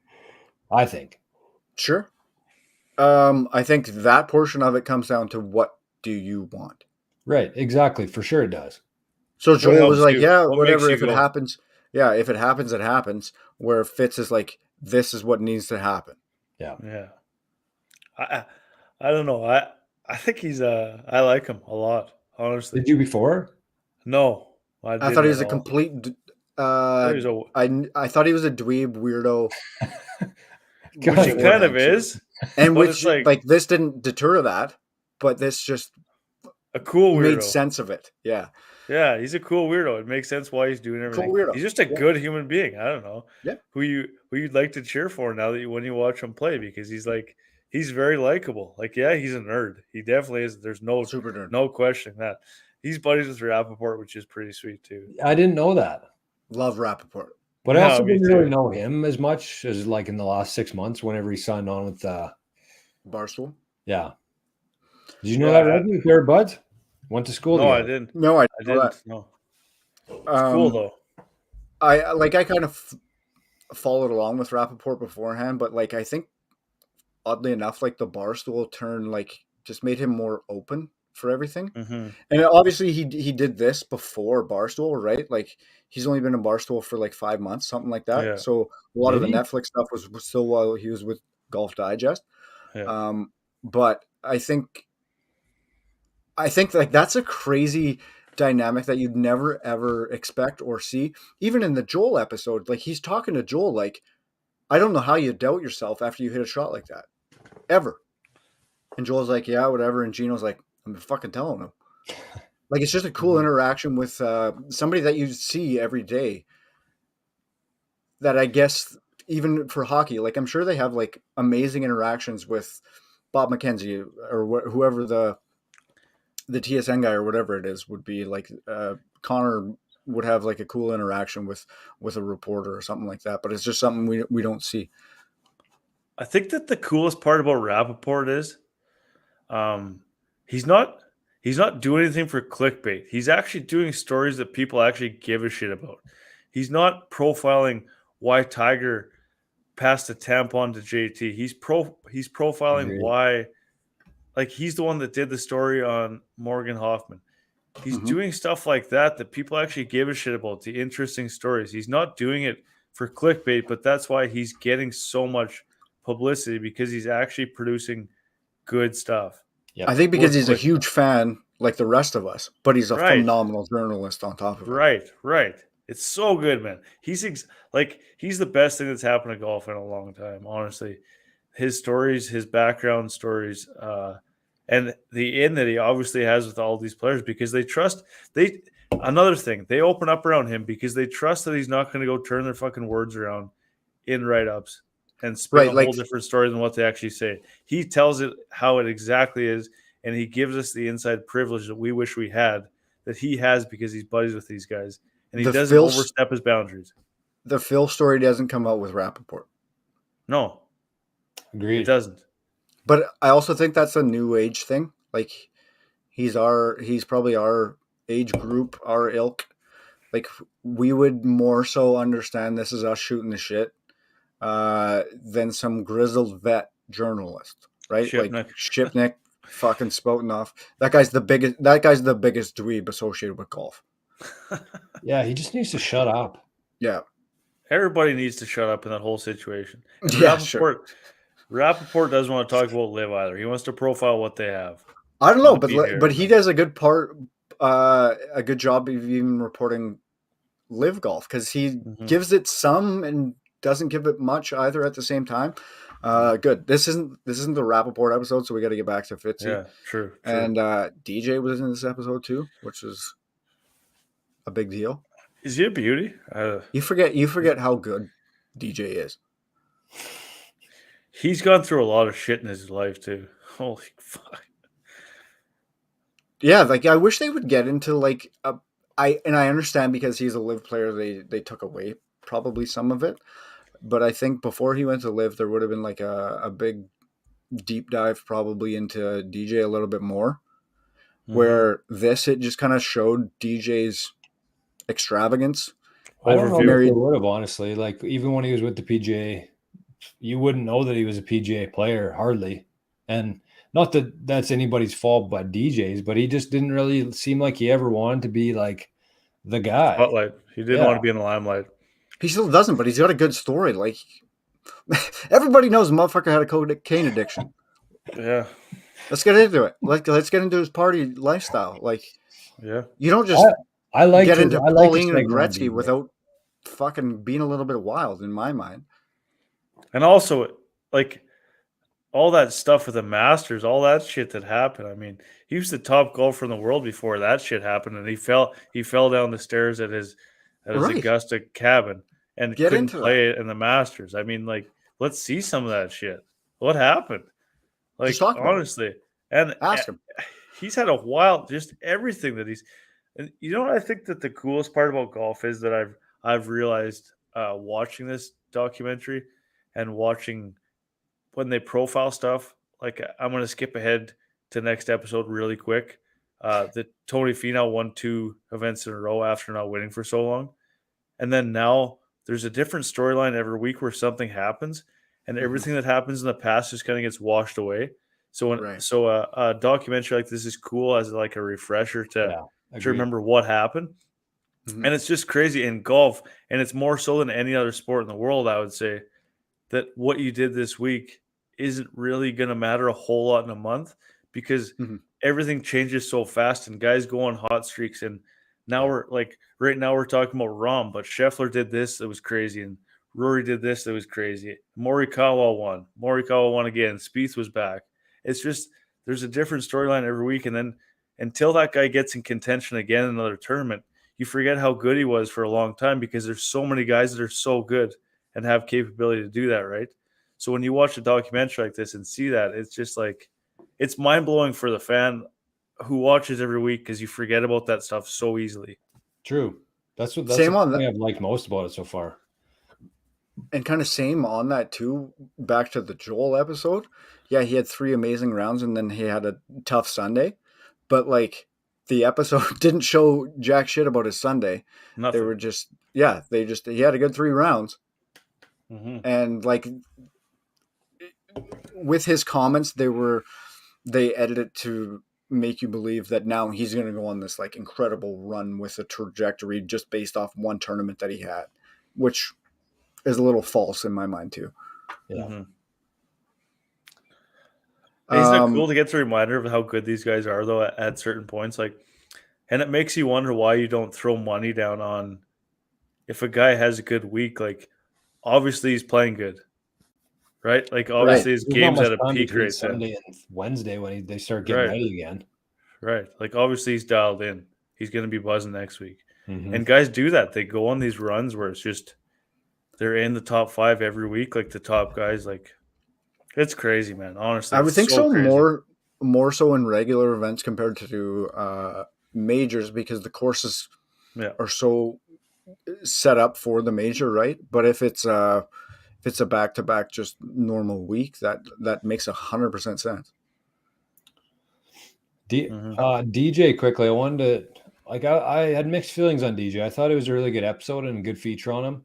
I think. Sure. I think that portion of it comes down to, what do you want? Right, exactly. For sure it does. So Joel was like, yeah, What whatever. makes If you it go? happens, it happens. Where Fitz is like, this is what needs to happen. Yeah. I don't know. I think he's I like him a lot, honestly. Did you before? No, I thought he was a complete. I thought he was a dweeb weirdo, which he kind of is, and but which it's like this didn't deter that, but this just a cool weirdo. Made sense of it. Yeah. Yeah, he's a cool weirdo. It makes sense why he's doing everything. Cool weirdo. He's just a good human being. I don't know. Yeah. Who you'd like to cheer for now that when you watch him play, because he's very likable. Like, yeah, he's a nerd. He definitely is. There's no super nerd. No questioning that. He's buddies with Rappaport, which is pretty sweet too. I didn't know that. Love Rappaport. But I also didn't really know him as much as like in the last 6 months whenever he signed on with Barstool. Yeah. Did you know that, Reggie? If you're buds? Went to school together. I didn't. No, I didn't. No. It's cool though. I kind of followed along with Rappaport beforehand, but like I think oddly enough, like the Barstool turn like just made him more open for everything. Mm-hmm. And obviously he did this before Barstool, right? Like he's only been in Barstool for like 5 months, something like that. Yeah. So a lot of Did the he? Netflix stuff was still while he was with Golf Digest. Yeah. But I think like that's a crazy dynamic that you'd never ever expect or see. Even in the Joel episode, like he's talking to Joel like, I don't know how you doubt yourself after you hit a shot like that. Ever. And Joel's like, yeah, whatever. And Gino's like, I'm fucking telling him. Like it's just a cool interaction with somebody that you see every day. That I guess even for hockey, like I'm sure they have like amazing interactions with Bob McKenzie or whoever the TSN guy or whatever it is would be. Like Connor would have like a cool interaction with a reporter or something like that. But it's just something we don't see. I think that the coolest part about Rappaport is he's not doing anything for clickbait. He's actually doing stories that people actually give a shit about. He's not profiling why Tiger passed the tampon to JT. He's profiling Agreed. why, like he's the one that did the story on Morgan Hoffman. He's doing stuff like that people actually give a shit about, the interesting stories. He's not doing it for clickbait, but that's why he's getting so much publicity, because he's actually producing good stuff. Yep. I think because he's a Click- huge fan like the rest of us, but he's a Right. phenomenal journalist on top of it. Right. It's so good, man. He's the best thing that's happened to golf in a long time, honestly. His stories, his background stories, and the in that he obviously has with all these players, because they trust another thing, they open up around him because they trust that he's not going to go turn their fucking words around in write-ups and spin Right, a like- whole different story than what they actually say. He tells it how it exactly is, and he gives us the inside privilege that we wish we had, that he has because he's buddies with these guys, and he The doesn't Phil's- overstep his boundaries. The Phil story doesn't come out with Rappaport. No, Agreed. it doesn't. But I also think that's a new age thing. Like he's probably our age group, our ilk. Like we would more so understand this is us shooting the shit than some grizzled vet journalist, right? Shipnick. Like Shipnick fucking spouting off. That guy's the biggest dweeb associated with golf. Yeah, he just needs to shut up. Yeah. Everybody needs to shut up in that whole situation. And Yeah, sure. Rappaport doesn't want to talk about LIV either. He wants to profile what they have. I don't know, Not be here, but he man. does a good job of even reporting LIV golf because he gives it some and doesn't give it much either at the same time. Good. This isn't the Rappaport episode, so we got to get back to Fitzy. Yeah, true. And DJ was in this episode too, which is a big deal. Is he a beauty? You forget how good DJ is. He's gone through a lot of shit in his life too. Holy fuck. Yeah, like I wish they would get into like I understand because he's a LIV player, they took away probably some of it. But I think before he went to LIV, there would have been like a big deep dive probably into DJ a little bit more. Where it just kind of showed DJ's extravagance. I don't know if Overview. they would have, honestly. Like, even when he was with the PGA, you wouldn't know that he was a PGA player, hardly. And not that that's anybody's fault but DJ's, but he just didn't really seem like he ever wanted to be like the guy. Spotlight. He didn't want to be in the limelight. He still doesn't, but he's got a good story. Like everybody knows the motherfucker had a cocaine addiction. Yeah. Let's get into it. Let's get into his party lifestyle. Like, yeah, you don't just I like get into I Pauline like and Gretzky without fucking being a little bit wild, in my mind. And also, like, all that stuff with the Masters, all that shit that happened. I mean, he was the top golfer in the world before that shit happened, and he fell down the stairs at his Augusta cabin and couldn't play it in the Masters. I mean, like, let's see some of that shit. What happened? Like, Just talk about honestly, and ask him. He's had a wild, just everything that he's. And you know what I think that the coolest part about golf is that I've realized watching this documentary and watching when they profile stuff. Like, I'm going to skip ahead to next episode really quick, that Tony Finau won 2 events in a row after not winning for so long. And then now there's a different storyline every week where something happens, and everything that happens in the past just kind of gets washed away. So a documentary like this is cool as like a refresher to remember what happened. And it's just crazy in golf, and it's more so than any other sport in the world, I would say, that what you did this week isn't really going to matter a whole lot in a month because everything changes so fast and guys go on hot streaks. And now we're like, right now we're talking about Rahm, but Scheffler did this that was crazy, and Rory did this that was crazy. Morikawa won again. Spieth was back. It's just there's a different storyline every week, and then until that guy gets in contention again in another tournament, you forget how good he was for a long time because there's so many guys that are so good and have capability to do that, right? So when you watch a documentary like this and see that, it's just like it's mind-blowing for the fan who watches every week because you forget about that stuff so easily. True. That's the thing I've liked most about it so far. And kind of same on that too, back to the Joel episode. Yeah, he had 3 amazing rounds and then he had a tough Sunday. But like the episode didn't show jack shit about his Sunday. Nothing. They were just, he had a good 3 rounds. And like with his comments, they edited to make you believe that now he's going to go on this like incredible run with a trajectory just based off one tournament that he had, which is a little false in my mind too. Yeah. Isn't it cool to get the reminder of how good these guys are though at certain points? Like, and it makes you wonder why you don't throw money down on if a guy has a good week. Like, obviously he's playing good, right? Like, obviously his game's at a peak right Sunday and Wednesday when they start getting ready again. Right. Like, obviously he's dialed in. He's going to be buzzing next week. And guys do that. They go on these runs where it's just they're in the top 5 every week, like the top guys. Like, it's crazy, man. Honestly, I would think so crazy. more so in regular events compared to majors because the courses are so set up for the major, right? But if it's a back-to-back just normal week, that makes 100% sense. DJ, quickly, I wanted to I had mixed feelings on DJ. I thought it was a really good episode and a good feature on him.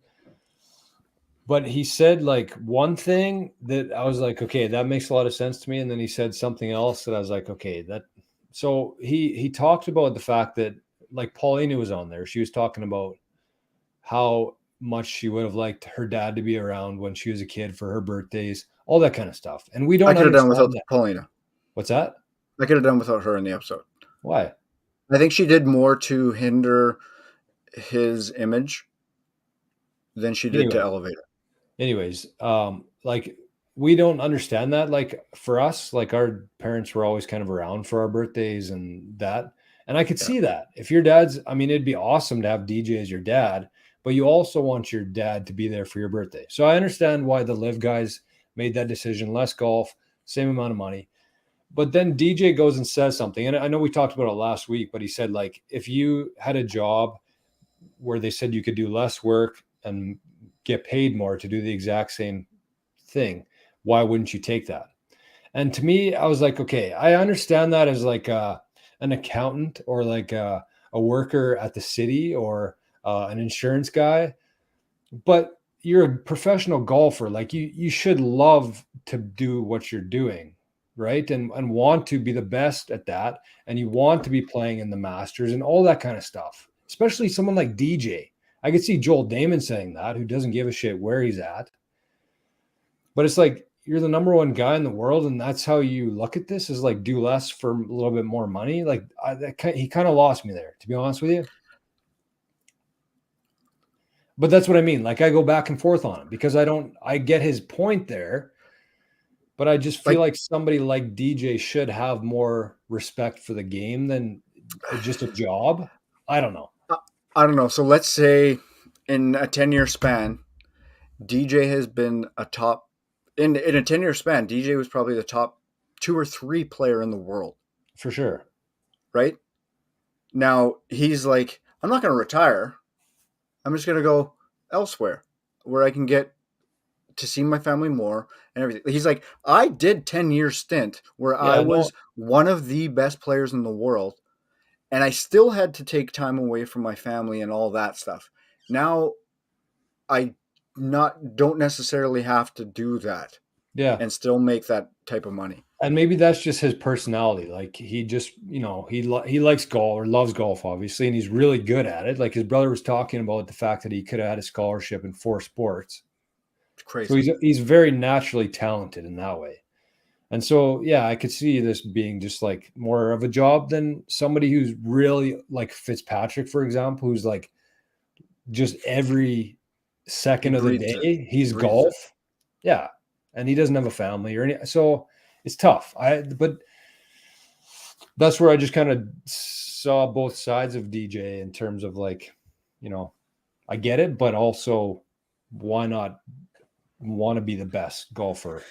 But he said like one thing that I was like, okay, that makes a lot of sense to me. And then he said something else that I was like, okay, so he talked about the fact that like Paulina was on there. She was talking about how much she would have liked her dad to be around when she was a kid for her birthdays, all that kind of stuff. And we don't I could have done without Paulina. What's that? I could have done without her in the episode. Why? I think she did more to hinder his image than she did to elevate it. Anyways, like we don't understand that. Like for us, like our parents were always kind of around for our birthdays and that. And I could see that. If your dad's, I mean, it'd be awesome to have DJ as your dad, but you also want your dad to be there for your birthday. So I understand why the LIV guys made that decision. Less golf, same amount of money. But then DJ goes and says something. And I know we talked about it last week, but he said, like, if you had a job where they said you could do less work and get paid more to do the exact same thing, why wouldn't you take that? And to me, I was like, okay, I understand that as like an accountant or like a worker at the city or an insurance guy, but you're a professional golfer. Like you should love to do what you're doing, right? And want to be the best at that. And you want to be playing in the Masters and all that kind of stuff, especially someone like DJ. I could see Joel Damon saying that, who doesn't give a shit where he's at. But it's like, you're the number 1 guy in the world, and that's how you look at this, is like do less for a little bit more money. Like he kind of lost me there, to be honest with you. But that's what I mean. Like I go back and forth on it because I get his point there, but I just feel like somebody like DJ should have more respect for the game than just a job. I don't know. I don't know. So let's say in a 10-year span, DJ has been a top in a 10-year span. DJ was probably the top 2 or 3 player in the world. For sure. Right? Now he's like, I'm not going to retire. I'm just going to go elsewhere where I can get to see my family more and everything. He's like, I did 10-year stint where I was one of the best players in the world. and I still had to take time away from my family and all that stuff. Now I don't necessarily have to do that Yeah. and still make that type of money. And maybe that's just his personality. Like he just, he likes golf or loves golf, obviously, and he's really good at it. Like his brother was talking about the fact that he could have had a scholarship in 4 sports. It's crazy. So he's very naturally talented in that way. And so, yeah, I could see this being just like more of a job than somebody who's really like Fitzpatrick, for example, who's like just every second of the day he's golf. Yeah. And he doesn't have a family or any. So it's tough. But that's where I just kind of saw both sides of DJ in terms of like, I get it, but also why not want to be the best golfer?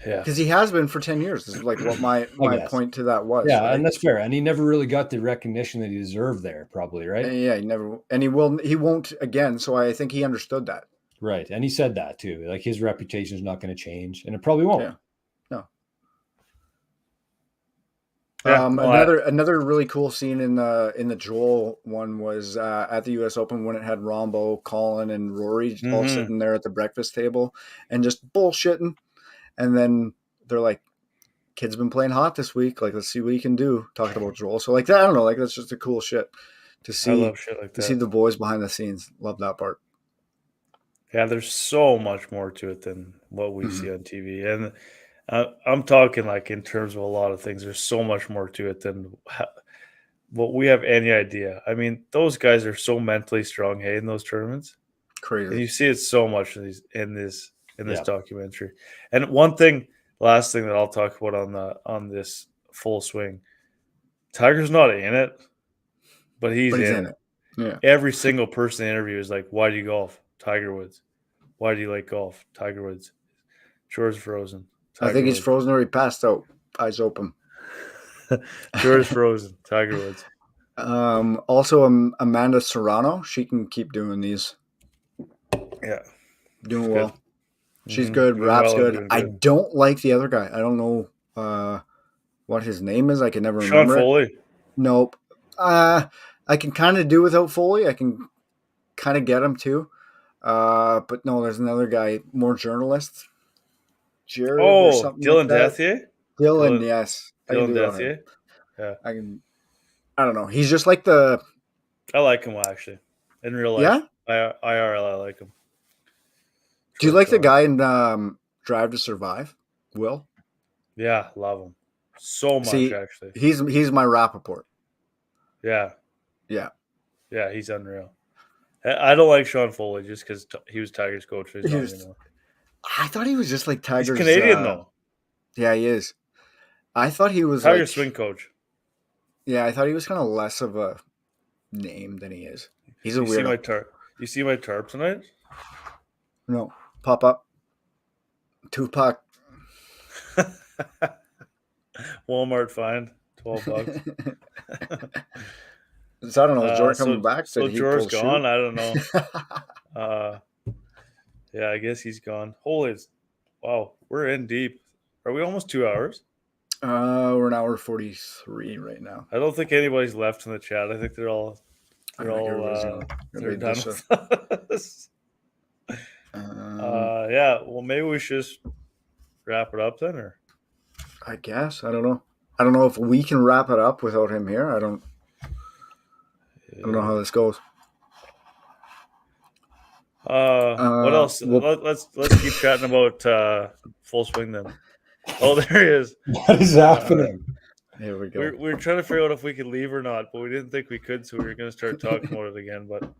Yeah, because he has been for 10 years. This is like what my point to that was. Yeah, right? and that's fair. And he never really got the recognition that he deserved there, probably, right? And yeah, he won't again. So I think he understood that. Right, and he said that too. Like his reputation is not going to change, and it probably won't. Yeah. No. Yeah, another really cool scene in the Joel one was at the U.S. Open when it had Rombo, Colin, and Rory all sitting there at the breakfast table and just bullshitting. And then they're like, "Kid's been playing hot this week. Like, let's see what he can do." Talking about Joel, so like that, I don't know, like that's just a cool shit to see. I love shit like that. To see the boys behind the scenes. Love that part. Yeah, there's so much more to it than what we see on TV, and I'm talking like in terms of a lot of things. There's so much more to it than what we have any idea. I mean, those guys are so mentally strong, hey, in those tournaments. Crazy. And you see it so much in this documentary. And last thing that I'll talk about on this full swing, Tiger's not in it, but he's in it. Yeah. Every single person in the interview is like, "Why do you golf?" Tiger Woods. "Why do you like golf?" Tiger Woods. Shore's frozen. Tiger I think Woods. he's frozen or he passed out. Eyes open. Shore's frozen. Tiger Woods. Also, Amanda Serrano. She can keep doing these. Yeah. Doing well. Good. She's good. Rap's good. I don't like the other guy. I don't know what his name is. I can never remember. Sean Foley. Nope. I can kind of do without Foley. I can kind of get him too. But no, there's another guy, more journalist. Jared or something Dylan like Dathier? Dylan, yes. Dylan Dathier? Yeah. I don't know. He's just like I like him actually. In real life. Yeah? IRL, I like him. Do you like the guy in Drive to Survive? Will? Yeah, love him. So much, actually. He's my Rappaport. Yeah. Yeah. Yeah, he's unreal. I don't like Sean Foley just because he was Tiger's coach. I thought he was just like Tiger's. He's Canadian, though. Yeah, he is. I thought he was Tiger's swing coach. Yeah, I thought he was kind of less of a name than he is. He's a weirdo. You see my tarp tonight? No. Pop up. Tupac. Walmart find. $12. So I don't know. Is Jordan coming back? So Jordan's gone? I don't know. Yeah, I guess he's gone. Wow, we're in deep. Are we almost 2 hours? We're an hour 43 right now. I don't think anybody's left in the chat. I think they're done with us. Yeah, well, maybe we should just wrap it up then, or I guess. I don't know. I don't know if we can wrap it up without him here. I don't know how this goes. What else? Let's keep chatting about full swing then. Oh, there he is. What is happening? Here we go. We were trying to figure out if we could leave or not, but we didn't think we could, so we were going to start talking about it again. But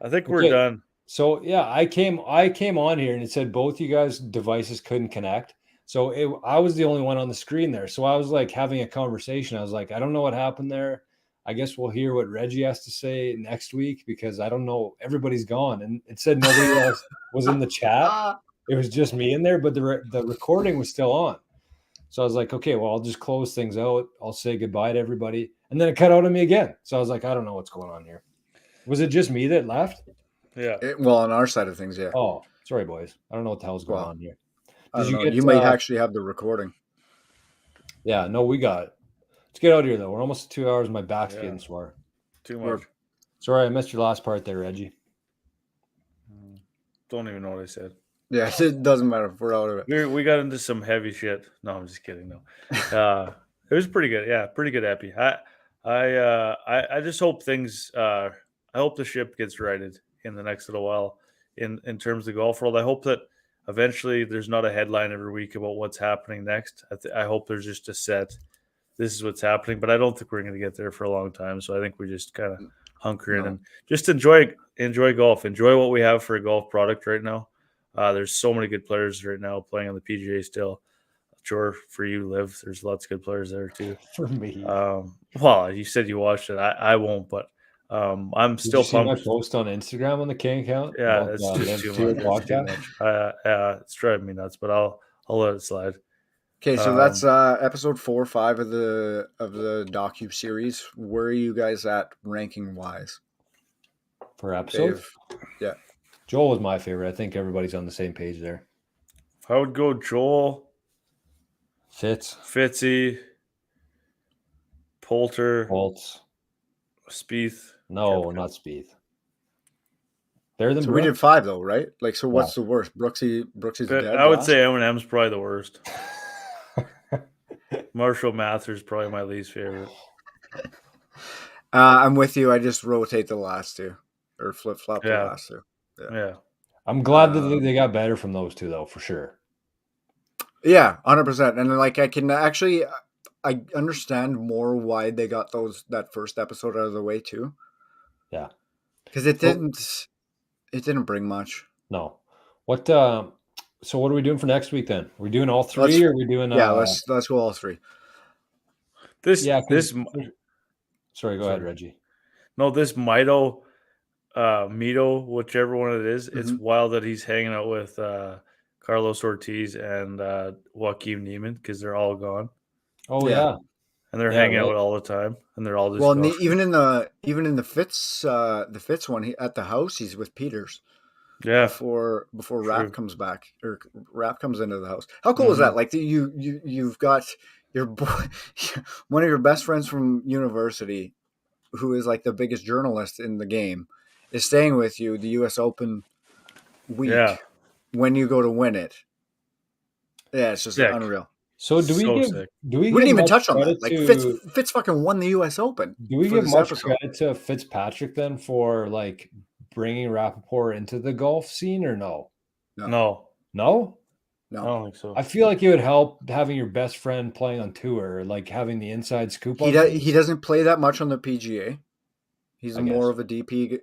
I think we're done. So yeah, I came on here and it said both you guys' devices couldn't connect. So I was the only one on the screen there. So I was like having a conversation. I was like, I don't know what happened there. I guess we'll hear what Reggie has to say next week because I don't know. Everybody's gone. And it said nobody else was in the chat. It was just me in there, but the recording was still on. So I was like, okay, well, I'll just close things out. I'll say goodbye to everybody. And then it cut out on me again. So I was like, I don't know what's going on here. Was it just me that left? Yeah. Well, on our side of things, yeah. Oh, sorry, boys. I don't know what the hell's going on here. You might actually have the recording. Yeah, no, we got it. Let's get out of here, though. We're almost at 2 hours. My back's Yeah. getting sore. Too much. Sorry, I missed your last part there, Reggie. Don't even know what I said. Yeah, it doesn't matter. We're out of it. We got into some heavy shit. No, I'm just kidding. No, it was pretty good. Yeah, pretty good. Epi. I just hope things. I hope the ship gets righted in the next little while. In terms of the golf world, I hope that eventually there's not a headline every week about what's happening next. I hope there's just a set. This is what's happening, but I don't think we're going to get there for a long time. So I think we just kind of hunker in and just enjoy golf. Enjoy what we have for a golf product right now. There's so many good players right now playing on the PGA still. Sure, for you, LIV, there's lots of good players there too. For me. Well, you said you watched it. I won't, but I'm still Did you pumped. see my post on Instagram on the King account? Yeah, about, it's just too LIV Tour much. It's too much. It's driving me nuts, but I'll let it slide. Okay, so that's episode 4 or 5 of the docu series. Where are you guys at ranking wise? Per episode? Dave? Yeah. Joel was my favorite. I think everybody's on the same page there. I would go Joel, Fitzy, Poulter, Holtz, Spieth. No, not Spieth. Better than So Brooks? we did 5 though, right? Like, so what's the worst? Brooksy's dead. I would say Eminem's probably the worst. Marshall Mathers probably my least favorite. I'm with you. I just rotate the last two or flip flop the last two. Yeah. I'm glad that they got better from those two, though, for sure. Yeah, 100%. And like, I can actually, I understand more why they got that first episode out of the way too. Yeah, because it didn't bring much. No. What? So what are we doing for next week then? Are we doing all three, or are we doing? Yeah, let's go all three. Sorry, go ahead, Reggie. No, this Mito, whichever one it is, it's wild that he's hanging out with Carlos Ortiz and Joaquin Neiman because they're all gone. Oh yeah. And they're hanging out all the time, and they're all just even in the Fitz one at the house, he's with Peters. Yeah. Before Rap comes back or Rap comes into the house. How cool is that? Like you've got your boy, one of your best friends from university, who is like the biggest journalist in the game, is staying with you the U.S. Open week when you go to win it. Yeah, it's just unreal. So do we we didn't even touch on that? Like Fitz fucking won the U.S. Open. Do we give much credit to Fitzpatrick then for like bringing Rappaport into the golf scene or no? No, I don't think so. I feel like it would help having your best friend playing on tour, like having the inside scoop. He doesn't play that much on the PGA. He's more of a DP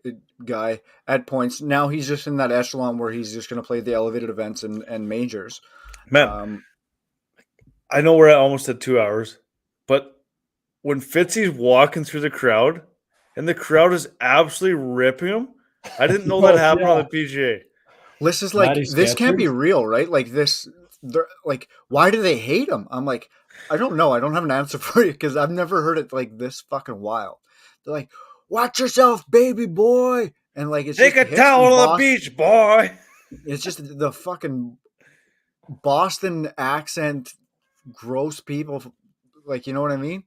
guy at points. Now he's just in that echelon where he's just going to play the elevated events and majors. Man, I know we're almost at 2 hours, but when Fitzy's walking through the crowd and the crowd is absolutely ripping him, I didn't know that happened on the PGA. This is like, this can't be real, right? Like this, they're like, why do they hate him? I'm like, I don't know. I don't have an answer for you because I've never heard it like this fucking wild. They're like, watch yourself, baby boy. And like, it's take a towel on the beach, boy. It's just the fucking Boston accent, gross people. Like, you know what I mean?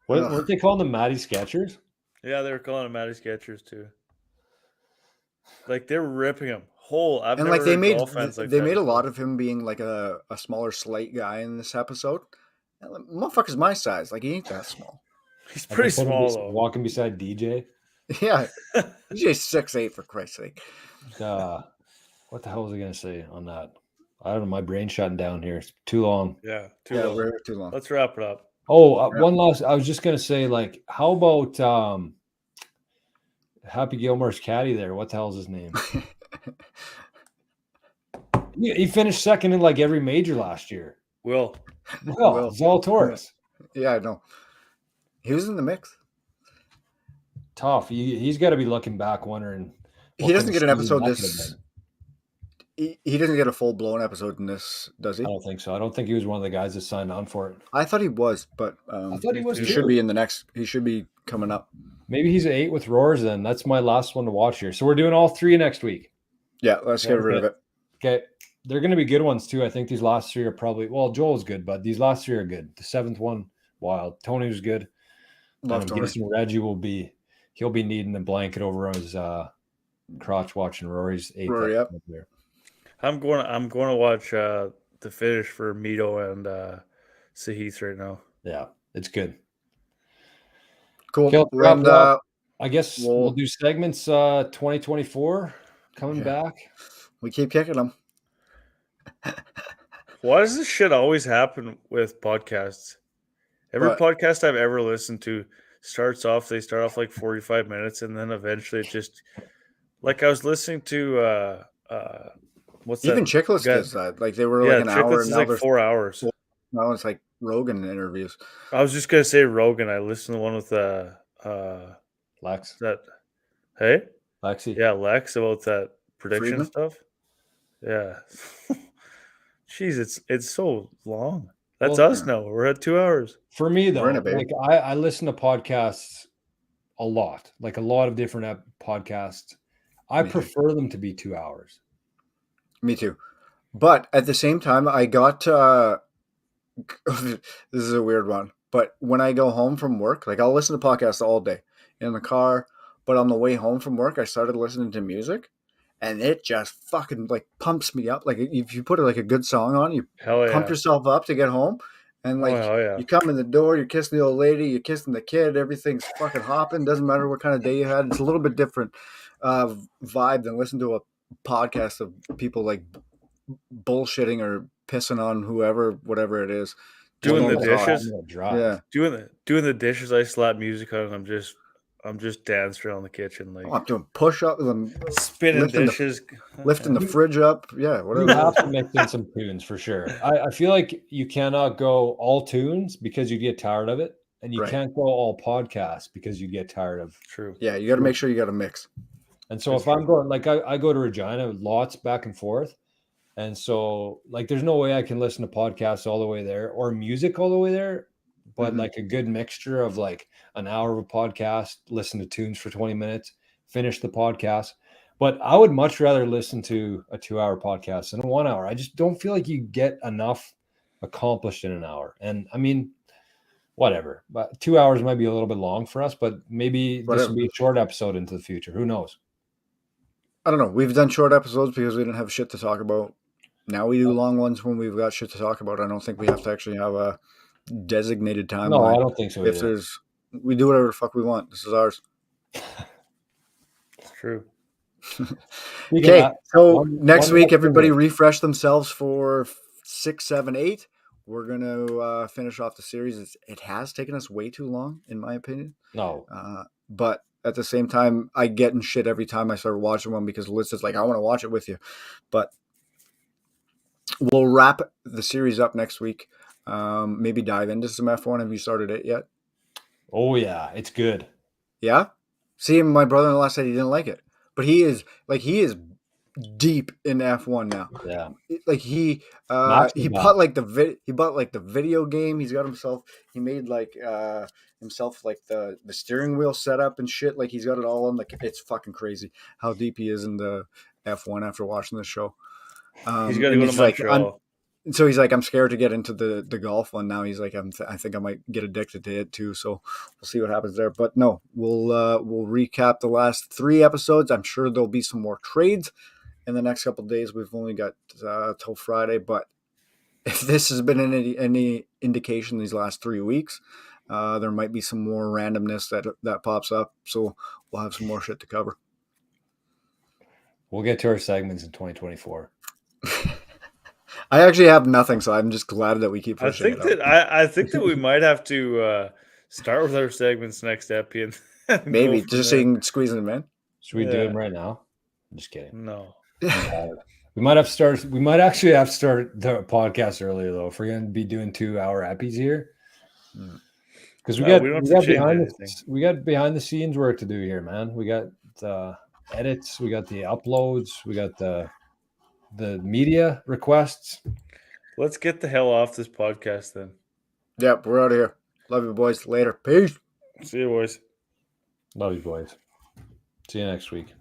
Weren't they calling them Matty Sketchers? Yeah, they were calling him Matty Sketchers too. Like they're ripping him whole. They made a lot of him being like a smaller, slight guy in this episode. And, like, motherfucker's my size. Like he ain't that small. He's pretty small though. Walking beside DJ. Yeah, DJ's 6'8" for Christ's sake. What the hell was I gonna say on that? I don't know. My brain's shutting down here. It's too long. Yeah, we're too long. Let's wrap it up. Oh, one last. I was just gonna say, like, how about Happy Gilmore's caddy there? What the hell's his name? He finished second in like every major last year. Will Zalatoris. Yeah, I know. He was in the mix. Tough. He's got to be looking back, wondering. He doesn't get an episode this. He doesn't get a full blown episode in this, does he? I don't think so. I don't think he was one of the guys that signed on for it. I thought he was, but I thought he was. He should be in the next. He should be coming up. Maybe he's 8 with Roars. Then that's my last one to watch here. So we're doing all 3 next week. Yeah, let's get rid of it. Okay, they're going to be good ones too. I think these last 3 are probably. Well, Joel's good, but these last 3 are good. The 7th one wild. Tony was good. Love And I'm Tony. guessing Reggie he'll be needing a blanket over his crotch watching Rory's eighth. Rory, yep. There. I'm going to watch the finish for Mito and Sahith right now. Yeah, it's good. Cool. Okay, And, I guess we'll do segments 2024 coming back. We keep kicking them. Why does this shit always happen with podcasts? Every podcast I've ever listened to they start off like 45 minutes, and then eventually it just, like I was listening to what's even that? Chickless does that. Like they were like an hour, Chickless and is now like 4 hours. Now it's like Rogan interviews. I was just gonna say Rogan. I listened to one with Lex. Hey? Lexi. Yeah, Lex, about that prediction Friedman? stuff. Yeah. Jeez, it's so long. That's us now. We're at 2 hours. For me though, We're in it, baby. like I listen to podcasts a lot, like a lot of different podcasts. I prefer them to be 2 hours. Me too. But at the same time, I got this is a weird one. But when I go home from work, like I'll listen to podcasts all day in the car. But on the way home from work, I started listening to music, and it just fucking like pumps me up. Like if you put like a good song on, you pump yourself up to get home, and like you come in the door, you're kissing the old lady, you're kissing the kid, everything's fucking hopping. Doesn't matter what kind of day you had. It's a little bit different vibe than listen to a podcast of people like bullshitting or pissing on whoever, whatever it is. Doing the dishes. Yeah. Doing the dishes, I slap music on, and I'm just dancing around the kitchen, like I'm doing push-ups, spinning dishes, lifting the fridge up. Yeah, whatever. You have to mix in some tunes for sure. I feel like you cannot go all tunes because you get tired of it, and you can't go all podcasts because you get tired of. True. Yeah, you got to make sure you got a mix. And so if I'm going, like I go to Regina lots back and forth, and so like there's no way I can listen to podcasts all the way there or music all the way there. But like a good mixture of like an hour of a podcast, listen to tunes for 20 minutes, finish the podcast. But I would much rather listen to a 2-hour podcast than a 1 hour. I just don't feel like you get enough accomplished in an hour. And I mean, whatever. But 2 hours might be a little bit long for us, but maybe this will be a short episode into the future. Who knows? I don't know. We've done short episodes because we didn't have shit to talk about. Now we do long ones when we've got shit to talk about. I don't think we have to actually have a designated timeline. No, I don't think so. If we do whatever the fuck we want. This is ours. It's true. Okay, so next week, everybody refresh themselves for 6, 7, 8. We're gonna finish off the series. It has taken us way too long, in my opinion. No, but at the same time, I get in shit every time I start watching one because Liz is like, I want to watch it with you. But we'll wrap the series up next week. Maybe dive into some F1. Have you started it yet? Oh yeah, it's good. Yeah? See, my brother-in-law said he didn't like it. But he is deep in F1 now. Yeah. Like he bought like the video game. He's got himself, he made like himself like the steering wheel setup and shit. Like he's got it all on. Like it's fucking crazy how deep he is in the F1 after watching the show. He's got to go to Montreal. So he's like, I'm scared to get into the golf one now. He's like, I think I might get addicted to it too. So we'll see what happens there. But no, we'll recap the last 3 episodes. I'm sure there'll be some more trades in the next couple of days. We've only got till Friday. But if this has been any indication these last 3 weeks, there might be some more randomness that pops up. So we'll have some more shit to cover. We'll get to our segments in 2024. I actually have nothing, so I'm just glad that we keep pushing I think that we might have to start with our segments next epi and maybe just so you can squeeze them in. Should we do them right now? I'm just kidding. No. We might actually have to start the podcast earlier though if we're going to be doing 2-hour epis here. Because we got behind the scenes work to do here, man. We got the edits, we got the uploads, we got the media requests. Let's get the hell off this podcast then. Yep, we're out of here. Love you, boys. Later. Peace. See you, boys. Love you, boys. See you next week.